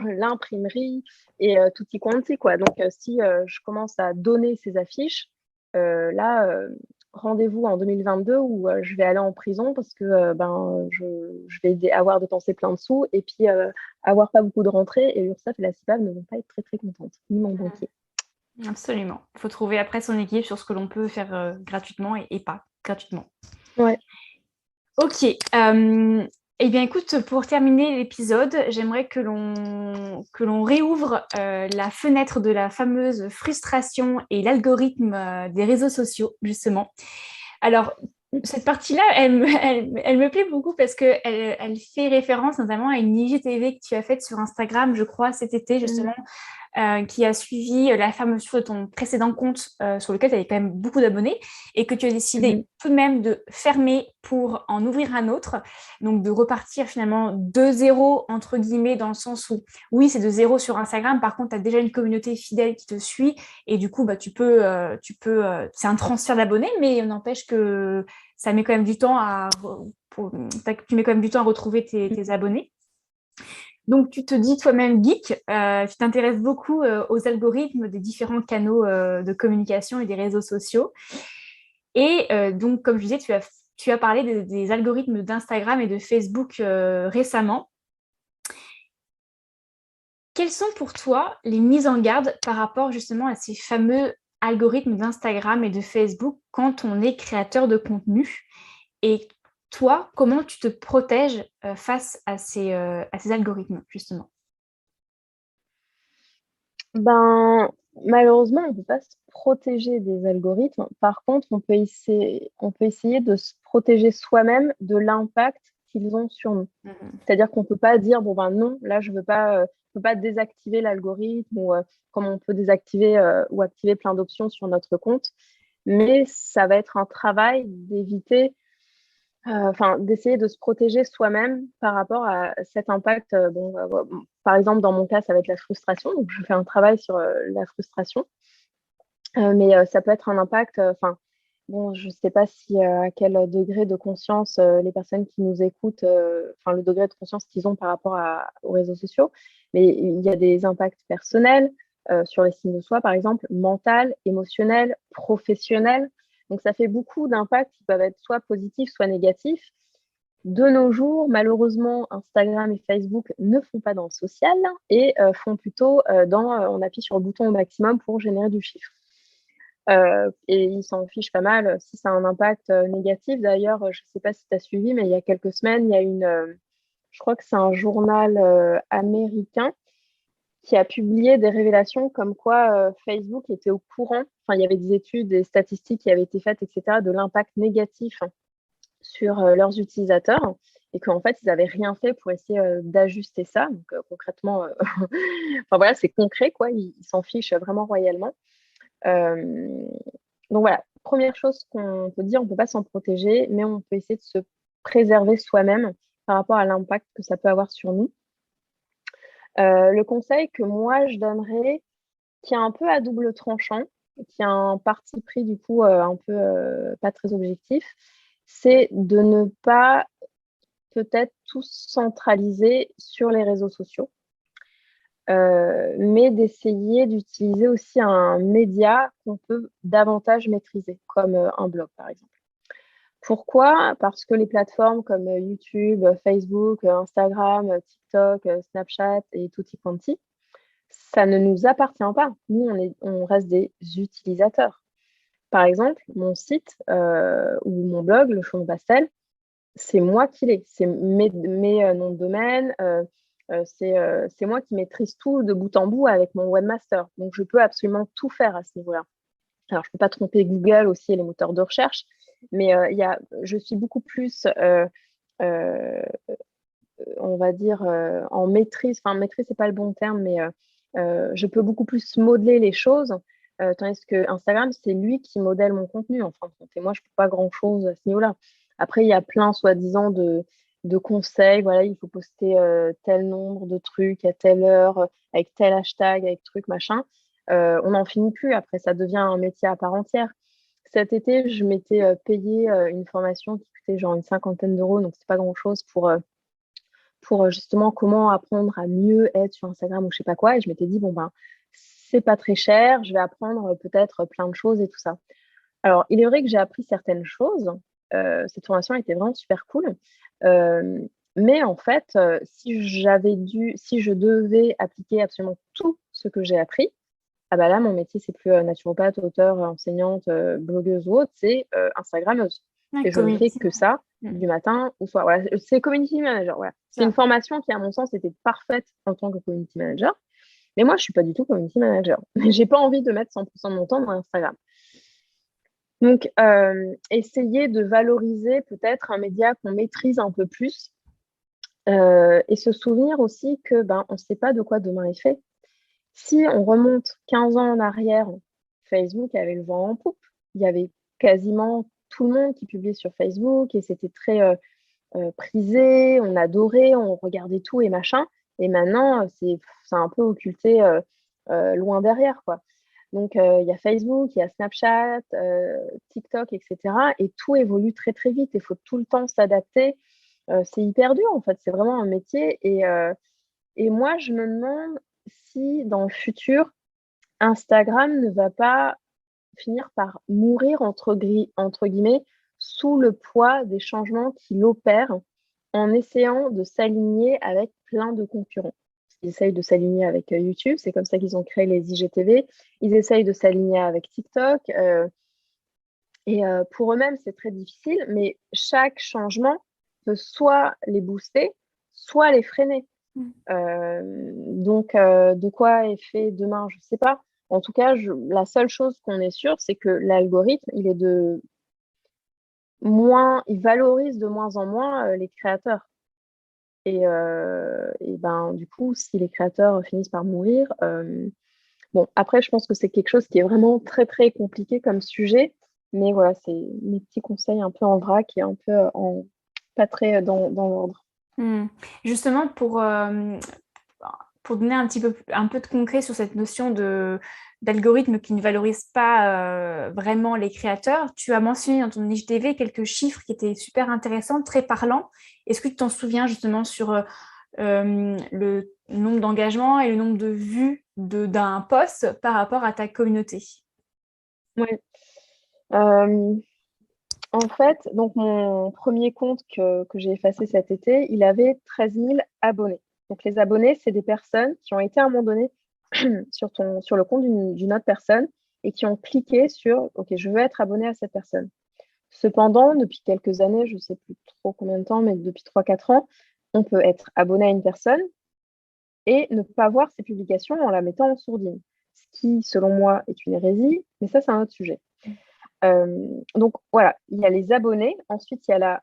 l'imprimerie et tutti quanti, quoi. Donc, si je commence à donner ces affiches, là, rendez-vous en 2022 où je vais aller en prison parce que je vais avoir dépensé plein de sous et puis avoir pas beaucoup de rentrées et l'URSSAF et la CIPAV ne vont pas être très, très contentes, ni mon banquier. Absolument. Il faut trouver après son équilibre sur ce que l'on peut faire gratuitement et pas gratuitement. Ouais. Ok. Eh bien, écoute, pour terminer l'épisode, j'aimerais que l'on réouvre la fenêtre de la fameuse frustration et l'algorithme des réseaux sociaux, justement. Alors, cette partie-là, elle me plaît beaucoup parce qu'elle fait référence notamment à une IGTV que tu as faite sur Instagram, je crois, cet été, justement, qui a suivi la fermeture de ton précédent compte sur lequel tu avais quand même beaucoup d'abonnés et que tu as décidé tout de même de fermer pour en ouvrir un autre, donc de repartir finalement de zéro, entre guillemets, dans le sens où, oui, c'est de zéro sur Instagram, par contre, tu as déjà une communauté fidèle qui te suit et du coup, tu peux c'est un transfert d'abonnés, mais il n'empêche que ça met quand même du temps tu mets quand même du temps à retrouver tes abonnés. Donc, tu te dis toi-même geek, tu t'intéresses beaucoup aux algorithmes des différents canaux de communication et des réseaux sociaux. Et donc, comme je disais, tu as parlé des algorithmes d'Instagram et de Facebook récemment. Quelles sont pour toi les mises en garde par rapport justement à ces fameux algorithmes d'Instagram et de Facebook quand on est créateur de contenu? Et toi, comment tu te protèges face à ces algorithmes, justement? Malheureusement, on ne peut pas se protéger des algorithmes. Par contre, on peut essayer de se protéger soi-même de l'impact qu'ils ont sur nous. C'est-à-dire qu'on ne peut pas dire, non, là, je ne peux pas désactiver l'algorithme ou comme on peut désactiver ou activer plein d'options sur notre compte. Mais ça va être un travail d'éviter d'essayer de se protéger soi-même par rapport à cet impact. Par exemple, dans mon cas, ça va être la frustration. Donc, je fais un travail sur la frustration. Mais ça peut être un impact. Je ne sais pas à quel degré de conscience les personnes qui nous écoutent, le degré de conscience qu'ils ont par rapport aux réseaux sociaux. Mais il y a des impacts personnels sur l'estime de soi, par exemple, mental, émotionnel, professionnel. Donc, ça fait beaucoup d'impacts qui peuvent être soit positifs, soit négatifs. De nos jours, malheureusement, Instagram et Facebook ne font pas dans le social et font plutôt on appuie sur le bouton au maximum pour générer du chiffre. Et ils s'en fichent pas mal si ça a un impact négatif. D'ailleurs, je ne sais pas si tu as suivi, mais il y a quelques semaines, il y a je crois que c'est un journal américain qui a publié des révélations comme quoi Facebook était au courant. Enfin, il y avait des études, des statistiques qui avaient été faites, etc., de l'impact négatif sur leurs utilisateurs et qu'en fait, ils n'avaient rien fait pour essayer d'ajuster ça. Donc, concrètement, c'est concret, quoi. Ils s'en fichent vraiment royalement. Donc, voilà, première chose qu'on peut dire, on ne peut pas s'en protéger, mais on peut essayer de se préserver soi-même par rapport à l'impact que ça peut avoir sur nous. Le conseil que moi, je donnerais, qui est un peu à double tranchant, qui a un parti pris du coup un peu pas très objectif, c'est de ne pas peut-être tout centraliser sur les réseaux sociaux, mais d'essayer d'utiliser aussi un média qu'on peut davantage maîtriser, comme un blog par exemple. Pourquoi? Parce que les plateformes comme YouTube, Facebook, Instagram, TikTok, Snapchat et tutti quanti, ça ne nous appartient pas. Nous, on reste des utilisateurs. Par exemple, mon site ou mon blog, Le Chaudron Pastel, c'est moi qui l'ai. C'est mes noms de domaine, c'est moi qui maîtrise tout de bout en bout avec mon webmaster. Donc, je peux absolument tout faire à ce niveau-là. Alors, je ne peux pas tromper Google aussi et les moteurs de recherche, mais je suis beaucoup plus, on va dire, en maîtrise. Enfin, maîtrise, ce n'est pas le bon terme, mais je peux beaucoup plus modeler les choses. Tandis que Instagram, c'est lui qui modèle mon contenu, en fin de compte. Et moi, je ne peux pas grand-chose à ce niveau-là. Après, il y a plein, soi-disant, de conseils. Voilà, il faut poster tel nombre de trucs à telle heure, avec tel hashtag, avec truc, machin. On n'en finit plus. Après, ça devient un métier à part entière. Cet été, je m'étais payé une formation qui coûtait genre une cinquantaine d'euros, donc c'est pas grand-chose pour justement comment apprendre à mieux être sur Instagram ou je sais pas quoi. Et je m'étais dit, bon, ben, c'est pas très cher, je vais apprendre peut-être plein de choses et tout ça. Alors, il est vrai que j'ai appris certaines choses. Cette formation était vraiment super cool. Euh, mais en fait, si je devais appliquer absolument tout ce que j'ai appris, ah bah là, mon métier, c'est plus naturopathe, auteur, enseignante, blogueuse ou autre, c'est Instagrammeuse. Ouais, Et je ne fais community. que ça Mm. du matin au soir. Voilà, c'est community manager. Voilà. C'est une Ça. formation qui, à mon sens, était parfaite en tant que community manager. Mais moi, je ne suis pas du tout community manager. J'ai pas envie de mettre 100% de mon temps dans Instagram. Donc, essayer de valoriser peut-être un média qu'on maîtrise un peu plus et se souvenir aussi que ben, on ne sait pas de quoi demain est fait. Si on remonte 15 ans en arrière, Facebook avait le vent en poupe. Il y avait quasiment tout le monde qui publiait sur Facebook et c'était très prisé, on adorait, on regardait tout et machin. Et maintenant, c'est un peu occulté loin derrière, quoi. Donc, il y a Facebook, il y a Snapchat, TikTok, etc. Et tout évolue très, très vite. Il faut tout le temps s'adapter. C'est hyper dur, en fait. C'est vraiment un métier. Et moi, je me demande si dans le futur, Instagram ne va pas finir par mourir, entre guillemets, sous le poids des changements qu'il opère en essayant de s'aligner avec plein de concurrents. Ils essayent de s'aligner avec YouTube, c'est comme ça qu'ils ont créé les IGTV. Ils essayent de s'aligner avec TikTok. Et pour eux-mêmes, c'est très difficile, mais chaque changement peut soit les booster, soit les freiner. Mm. Donc, de quoi est fait demain, je ne sais pas. En tout cas, la seule chose qu'on est sûr, c'est que l'algorithme, il valorise de moins en moins les créateurs. Et ben, du coup, si les créateurs finissent par mourir, bon, après, je pense que c'est quelque chose qui est vraiment très, très compliqué comme sujet. Mais voilà, c'est mes petits conseils un peu en vrac et un peu pas très dans l'ordre. Mm. Justement, pour donner un peu de concret sur cette notion d'algorithme qui ne valorise pas vraiment les créateurs, tu as mentionné dans ton IGTV quelques chiffres qui étaient super intéressants, très parlants. Est-ce que tu t'en souviens justement sur le nombre d'engagements et le nombre de vues d'un post par rapport à ta communauté? Ouais. En fait, donc mon premier compte que j'ai effacé cet été, il avait 13 000 abonnés. Donc les abonnés, c'est des personnes qui ont été à un moment donné sur le compte d'une autre personne et qui ont cliqué sur OK, je veux être abonné à cette personne. Cependant, depuis quelques années, je ne sais plus trop combien de temps, mais depuis 3-4 ans, on peut être abonné à une personne et ne pas voir ses publications en la mettant en sourdine. Ce qui, selon moi, est une hérésie, mais ça, c'est un autre sujet. Donc voilà, il y a les abonnés, ensuite il y a la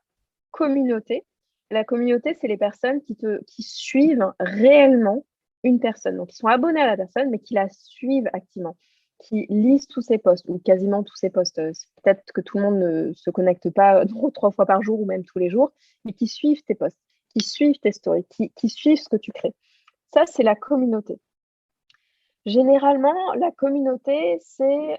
communauté. La communauté, c'est les personnes qui suivent réellement une personne. Donc, ils sont abonnés à la personne, mais qui la suivent activement, qui lisent tous ses posts, ou quasiment tous ses posts. Peut-être que tout le monde ne se connecte pas 3 fois par jour ou même tous les jours, mais qui suivent tes posts, qui suivent tes stories, qui suivent ce que tu crées. Ça, c'est la communauté. Généralement, la communauté, c'est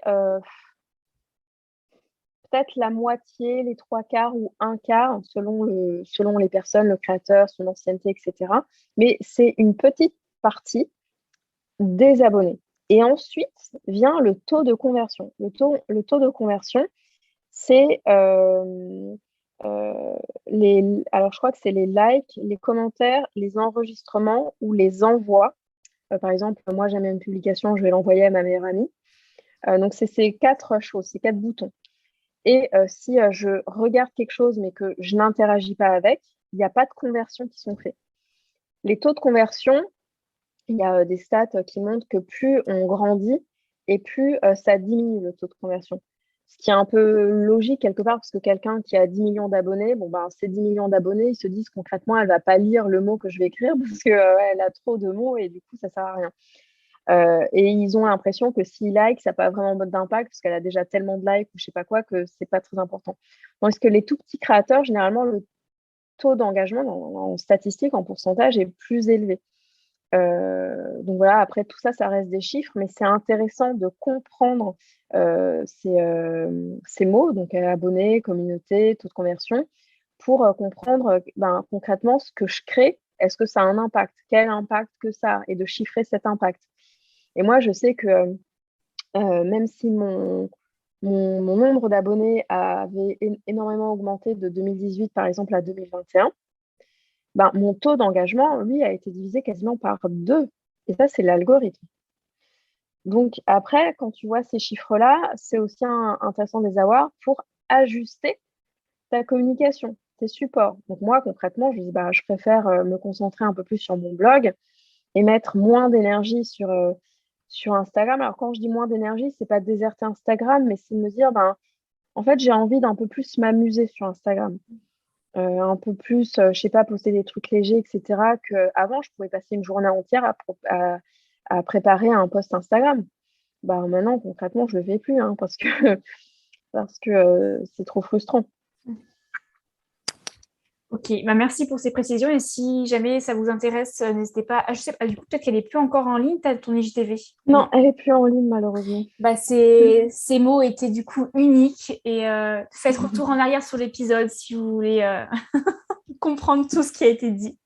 peut-être la moitié, les trois quarts ou un quart, selon les personnes, le créateur, son ancienneté, etc. Mais c'est une petite partie des abonnés. Et ensuite vient le taux de conversion. Le taux de conversion, c'est alors je crois que c'est les likes, les commentaires, les enregistrements ou les envois. Par exemple, moi j'aime une publication, je vais l'envoyer à ma meilleure amie. Donc c'est ces quatre choses, ces quatre boutons. Et si je regarde quelque chose mais que je n'interagis pas avec, il n'y a pas de conversion qui sont faits. Les taux de conversion, il y a des stats qui montrent que plus on grandit et plus ça diminue le taux de conversion. Ce qui est un peu logique quelque part, parce que quelqu'un qui a 10 millions d'abonnés, bon, ben, ces 10 millions d'abonnés, ils se disent concrètement, elle ne va pas lire le mot que je vais écrire parce qu'elle a trop de mots et du coup, ça ne sert à rien. Et ils ont l'impression que s'ils like, ça n'a pas vraiment d'impact parce qu'elle a déjà tellement de likes ou je sais pas quoi que c'est pas très important. Tandis que les tout petits créateurs, généralement, le taux d'engagement en statistique, en pourcentage, est plus élevé. Donc voilà, après tout ça, ça reste des chiffres, mais c'est intéressant de comprendre ces mots, donc abonné, communauté, taux de conversion, pour comprendre concrètement ce que je crée. Est-ce que ça a un impact? Quel impact que ça a? Et de chiffrer cet impact. Et moi, je sais que même si mon nombre d'abonnés avait énormément augmenté de 2018, par exemple, à 2021, mon taux d'engagement, lui, a été divisé quasiment par deux. Et ça, c'est l'algorithme. Donc après, quand tu vois ces chiffres-là, c'est aussi intéressant de les avoir pour ajuster ta communication, tes supports. Donc moi, concrètement, je dis, je préfère me concentrer un peu plus sur mon blog et mettre moins d'énergie sur Instagram. Alors quand je dis moins d'énergie, c'est pas déserter Instagram, mais c'est de me dire, en fait, j'ai envie d'un peu plus m'amuser sur Instagram. Un peu plus, je sais pas, poster des trucs légers, etc. Qu'avant, je pouvais passer une journée entière à préparer un post Instagram. Maintenant, concrètement, je le fais plus parce que c'est trop frustrant. Ok, merci pour ces précisions. Et si jamais ça vous intéresse, n'hésitez pas. Je sais pas, du coup, peut-être qu'elle est plus encore en ligne, ton IGTV. Non, elle est plus en ligne, malheureusement. Ces mots étaient du coup uniques. Et faites retour en arrière sur l'épisode si vous voulez comprendre tout ce qui a été dit.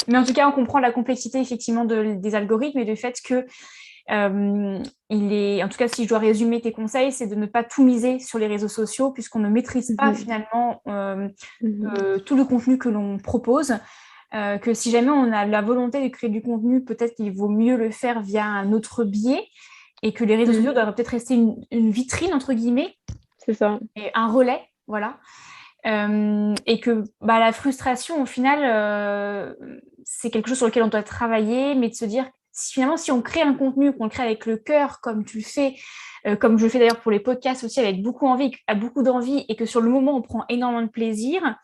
Mais en tout cas, on comprend la complexité effectivement des algorithmes et du fait que en tout cas, si je dois résumer tes conseils, c'est de ne pas tout miser sur les réseaux sociaux puisqu'on ne maîtrise pas finalement tout le contenu que l'on propose. Que si jamais on a la volonté de créer du contenu, peut-être qu'il vaut mieux le faire via un autre biais et que les réseaux sociaux doivent peut-être rester une vitrine, entre guillemets. C'est ça. Et un relais, voilà. Et que la frustration, au final, c'est quelque chose sur lequel on doit travailler, mais de se dire, finalement, si on crée un contenu, qu'on le crée avec le cœur, comme tu le fais, comme je le fais d'ailleurs pour les podcasts aussi, avec beaucoup d'envie, et que sur le moment, on prend énormément de plaisir,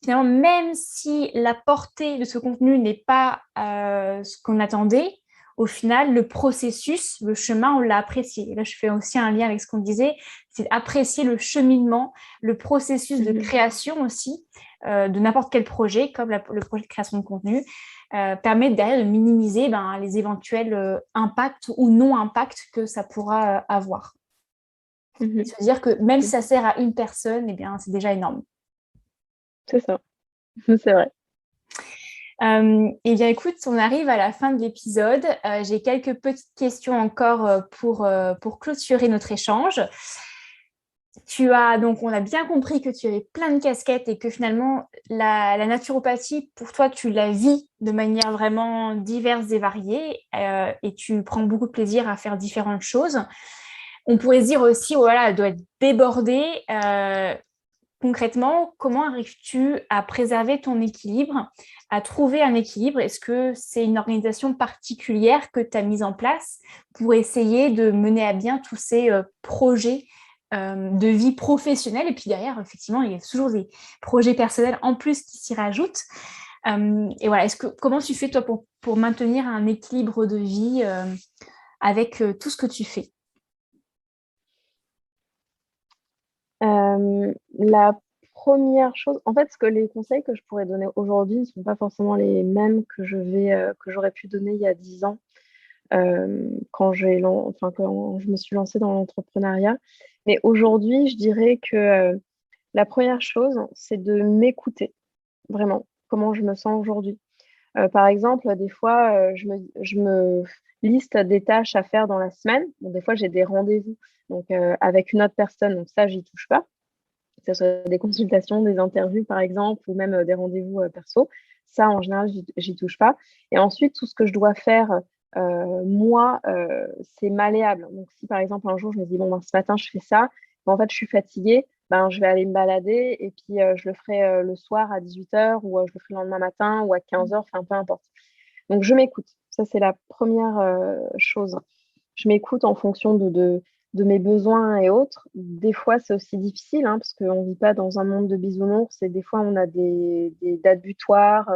finalement, même si la portée de ce contenu n'est pas ce qu'on attendait, au final, le processus, le chemin, on l'a apprécié. Et là, je fais aussi un lien avec ce qu'on disait, c'est apprécier le cheminement, le processus de création aussi de n'importe quel projet, comme le projet de création de contenu, permet derrière de minimiser les éventuels impacts ou non-impacts que ça pourra avoir. Et se dire que même si ça sert à une personne, eh bien, c'est déjà énorme. C'est ça, c'est vrai. Eh bien, écoute, on arrive à la fin de l'épisode. J'ai quelques petites questions encore pour clôturer notre échange. Donc, on a bien compris que tu avais plein de casquettes et que finalement, la naturopathie, pour toi, tu la vis de manière vraiment diverse et variée et tu prends beaucoup de plaisir à faire différentes choses. On pourrait se dire aussi, voilà, elle doit être débordée. Concrètement, comment arrives-tu à préserver ton équilibre, à trouver un équilibre? Est-ce que c'est une organisation particulière que tu as mise en place pour essayer de mener à bien tous ces projets de vie professionnelle? Et puis derrière, effectivement, il y a toujours des projets personnels en plus qui s'y rajoutent. Et voilà, comment tu fais, toi, pour maintenir un équilibre de vie avec tout ce que tu fais? La première chose, en fait, les conseils que je pourrais donner aujourd'hui ne sont pas forcément les mêmes que j'aurais pu donner il y a 10 ans. quand quand je me suis lancée dans l'entrepreneuriat. Mais aujourd'hui, je dirais que la première chose, c'est de m'écouter, vraiment, comment je me sens aujourd'hui. Par exemple, des fois, je me liste des tâches à faire dans la semaine. Bon, des fois, j'ai des rendez-vous donc, avec une autre personne, donc ça, j'y touche pas. Que ce soit des consultations, des interviews, par exemple, ou même des rendez-vous perso. Ça, en général, j'y touche pas. Et ensuite, tout ce que je dois faire, moi, c'est malléable. Donc, si par exemple, un jour, je me dis, bon, ben, ce matin, je fais ça, ben, en fait, je suis fatiguée, ben, je vais aller me balader et puis je le ferai le soir à 18h ou je le ferai le lendemain matin ou à 15h, enfin, peu importe. Donc, je m'écoute. Ça, c'est la première chose. Je m'écoute en fonction de mes besoins et autres. Des fois, c'est aussi difficile hein, parce qu'on ne vit pas dans un monde de bisounours et des fois, on a des dates butoirs,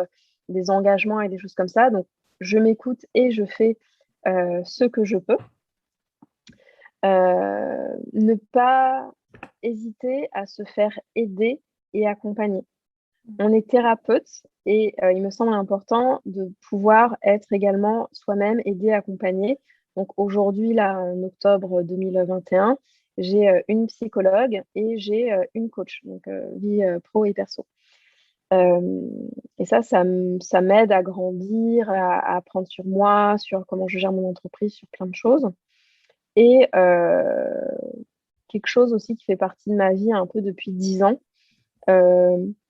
des engagements et des choses comme ça. Donc, je m'écoute et je fais ce que je peux. Ne pas hésiter à se faire aider et accompagner. On est thérapeute et il me semble important de pouvoir être également soi-même aidé, accompagné. Donc aujourd'hui, là, en octobre 2021, j'ai une psychologue et j'ai une coach, donc vie pro et perso. Et ça m'aide à grandir, à apprendre sur moi, sur comment je gère mon entreprise, sur plein de choses. Et quelque chose aussi qui fait partie de ma vie un peu depuis 10 ans.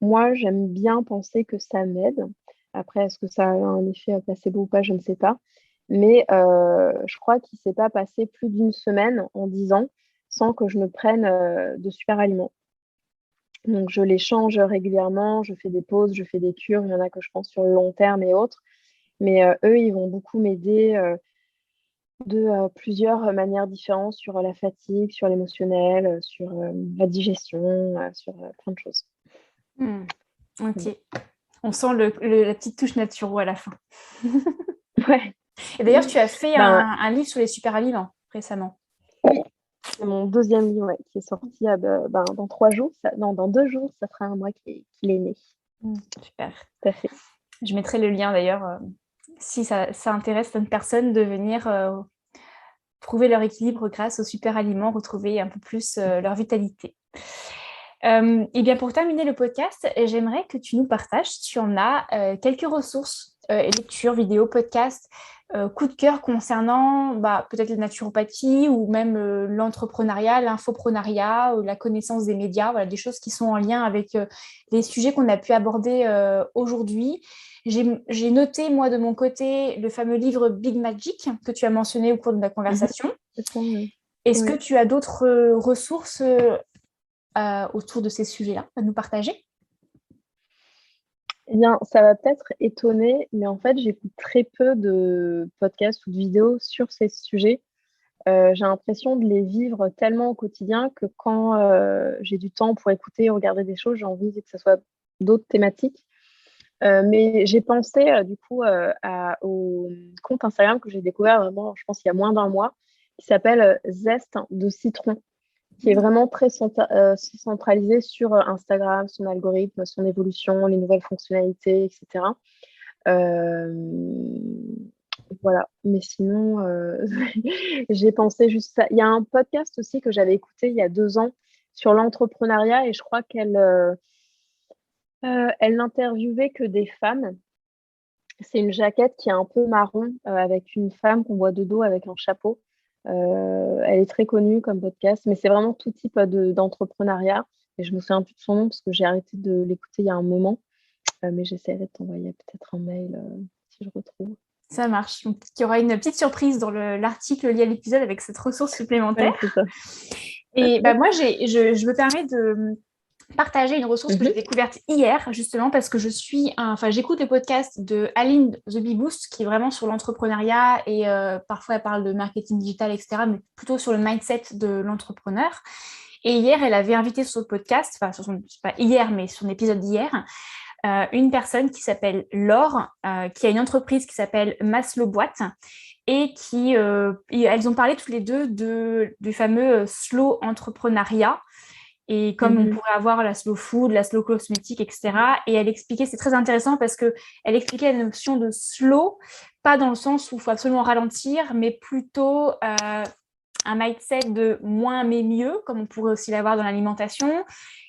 Moi, j'aime bien penser que ça m'aide. Après, est-ce que ça a un effet placebo ou pas, je ne sais pas. Mais je crois qu'il ne s'est pas passé plus d'une semaine en 10 ans sans que je me prenne de super aliments. Donc, je les change régulièrement, je fais des pauses, je fais des cures. Il y en a que je pense sur le long terme et autres. Mais eux, ils vont beaucoup m'aider de plusieurs manières différentes sur la fatigue, sur l'émotionnel, sur la digestion, sur plein de choses. Ok. On sent la petite touche naturo à la fin. Ouais. Et d'ailleurs, tu as fait un livre sur les super aliments récemment. Oui, c'est mon deuxième livre qui est sorti dans 3 jours. Dans 2 jours, ça fera un mois qu'il est né. Super. Tout à fait. Je mettrai le lien d'ailleurs, si ça intéresse certaines personnes de venir trouver leur équilibre grâce aux super aliments, retrouver un peu plus leur vitalité. Et bien pour terminer le podcast, j'aimerais que tu nous partages si tu en as quelques ressources, lectures, vidéos, podcasts, coup de cœur concernant peut-être la naturopathie ou même l'entrepreneuriat, l'infoprenariat, ou la connaissance des médias, voilà, des choses qui sont en lien avec les sujets qu'on a pu aborder aujourd'hui. J'ai noté, moi, de mon côté, le fameux livre Big Magic que tu as mentionné au cours de la conversation. Est-ce que tu as d'autres ressources autour de ces sujets-là à nous partager? Eh bien, ça va peut-être étonner, mais en fait, j'écoute très peu de podcasts ou de vidéos sur ces sujets. J'ai l'impression de les vivre tellement au quotidien que quand j'ai du temps pour écouter ou regarder des choses, j'ai envie que ce soit d'autres thématiques. Mais j'ai pensé du coup au compte Instagram que j'ai découvert vraiment, je pense, il y a moins d'un mois, qui s'appelle Zeste de citron, qui est vraiment très centralisé sur Instagram, son algorithme, son évolution, les nouvelles fonctionnalités, etc. Voilà, mais sinon, j'ai pensé juste ça. Il y a un podcast aussi que j'avais écouté il y a 2 ans sur l'entrepreneuriat et je crois qu'elle elle n'interviewait que des femmes. C'est une jaquette qui est un peu marron avec une femme qu'on voit de dos avec un chapeau. Elle est très connue comme podcast, mais c'est vraiment tout type d'entrepreneuriat. Et je me souviens plus de son nom parce que j'ai arrêté de l'écouter il y a un moment. Mais j'essaierai de t'envoyer peut-être un mail si je retrouve. Ça marche. Donc, il y aura une petite surprise dans l'article lié à l'épisode avec cette ressource supplémentaire. Ouais, c'est ça. Et moi, je me permets de partager une ressource que j'ai découverte hier, justement, parce que j'écoute le podcast de Aline The Bee Boost, qui est vraiment sur l'entrepreneuriat et parfois elle parle de marketing digital, etc., mais plutôt sur le mindset de l'entrepreneur. Et hier, elle avait invité sur le podcast, pas hier, mais sur l'épisode d'hier, une personne qui s'appelle Laure, qui a une entreprise qui s'appelle Maslow Boîte, et elles ont parlé toutes les deux du fameux slow entrepreneuriat, Et comme on pourrait avoir la slow food, la slow cosmétique, etc. Et elle expliquait, c'est très intéressant parce qu'elle expliquait la notion de slow, pas dans le sens où il faut absolument ralentir, mais plutôt un mindset de moins mais mieux, comme on pourrait aussi l'avoir dans l'alimentation.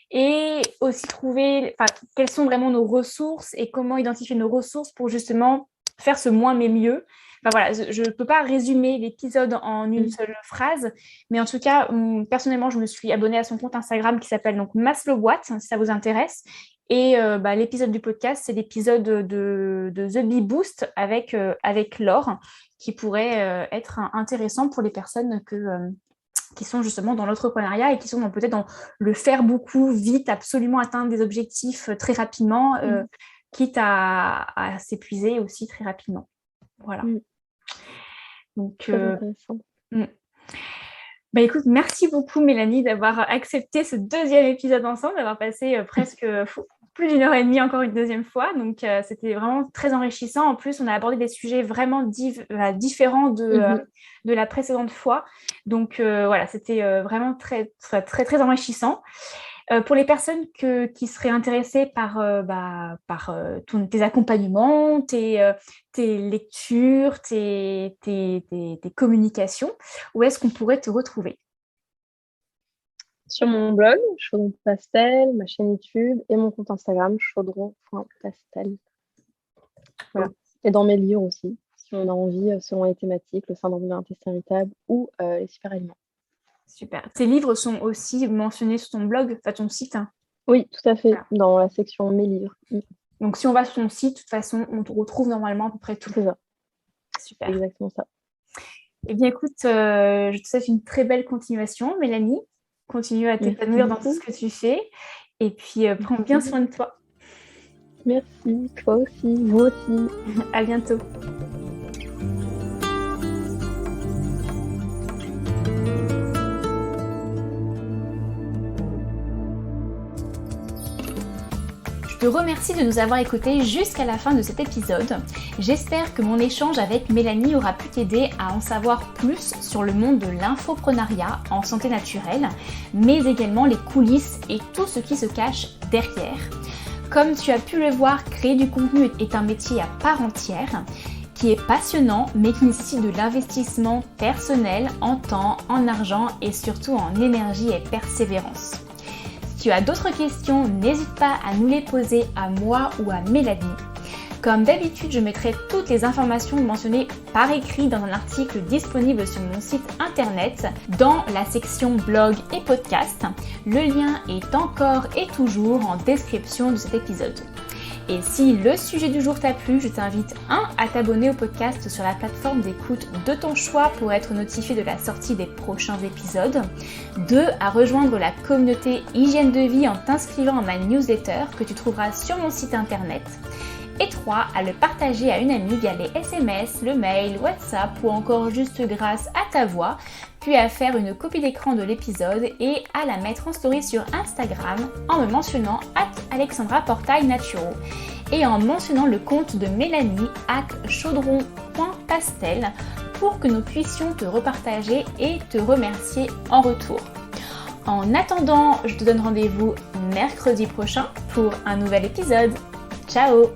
Et aussi trouver quelles sont vraiment nos ressources et comment identifier nos ressources pour justement faire ce moins mais mieux. Voilà, je ne peux pas résumer l'épisode en une seule phrase, mais en tout cas, personnellement, je me suis abonnée à son compte Instagram qui s'appelle donc Maslowboîte, si ça vous intéresse. Et l'épisode du podcast, c'est l'épisode de The Bee Boost avec Laure, qui pourrait être intéressant pour les personnes qui sont justement dans l'entrepreneuriat et qui sont peut-être dans le faire beaucoup, vite, absolument atteindre des objectifs très rapidement, quitte à s'épuiser aussi très rapidement. Voilà. Donc, très intéressant. Écoute, merci beaucoup Mélanie d'avoir accepté ce deuxième épisode ensemble, d'avoir passé presque plus d'une heure et demie encore une deuxième fois. Donc, c'était vraiment très enrichissant. En plus, on a abordé des sujets vraiment différents de la précédente fois. Donc, c'était vraiment très, très, très, très enrichissant. Pour les personnes qui seraient intéressées par tes accompagnements, tes lectures, tes communications, où est-ce qu'on pourrait te retrouver? Sur mon blog, Chaudron Pastel, ma chaîne YouTube et mon compte Instagram, chaudron.pastel. Voilà. Et dans mes livres aussi, si on a envie, selon les thématiques, le syndrome de l'intestin irritable ou les super-aliments. Super. Tes livres sont aussi mentionnés sur ton blog, ton site, hein? Oui, tout à fait, dans la section mes livres. Donc, si on va sur ton site, de toute façon, on te retrouve normalement à peu près tout. C'est ça. Super. Exactement ça. Eh bien, écoute, je te souhaite une très belle continuation, Mélanie. Continue à t'épanouir dans tout ce que tu fais. Et puis, prends bien soin de toi. Merci, toi aussi, vous aussi. À bientôt. Je te remercie de nous avoir écoutés jusqu'à la fin de cet épisode. J'espère que mon échange avec Mélanie aura pu t'aider à en savoir plus sur le monde de l'infoprenariat en santé naturelle, mais également les coulisses et tout ce qui se cache derrière. Comme tu as pu le voir, créer du contenu est un métier à part entière, qui est passionnant, mais qui nécessite de l'investissement personnel en temps, en argent et surtout en énergie et persévérance. Si tu as d'autres questions, n'hésite pas à nous les poser à moi ou à Mélanie. Comme d'habitude, je mettrai toutes les informations mentionnées par écrit dans un article disponible sur mon site internet dans la section blog et podcast. Le lien est encore et toujours en description de cet épisode. Et si le sujet du jour t'a plu, je t'invite 1. à t'abonner au podcast sur la plateforme d'écoute de ton choix pour être notifié de la sortie des prochains épisodes. 2. à rejoindre la communauté Hygiène de vie en t'inscrivant à ma newsletter que tu trouveras sur mon site internet. Et 3. à le partager à une amie via les SMS, le mail, WhatsApp ou encore juste grâce à ta voix, puis à faire une copie d'écran de l'épisode et à la mettre en story sur Instagram en me mentionnant @alexandraportailnaturo et en mentionnant le compte de Mélanie @chaudron.pastel pour que nous puissions te repartager et te remercier en retour. En attendant, je te donne rendez-vous mercredi prochain pour un nouvel épisode. Ciao!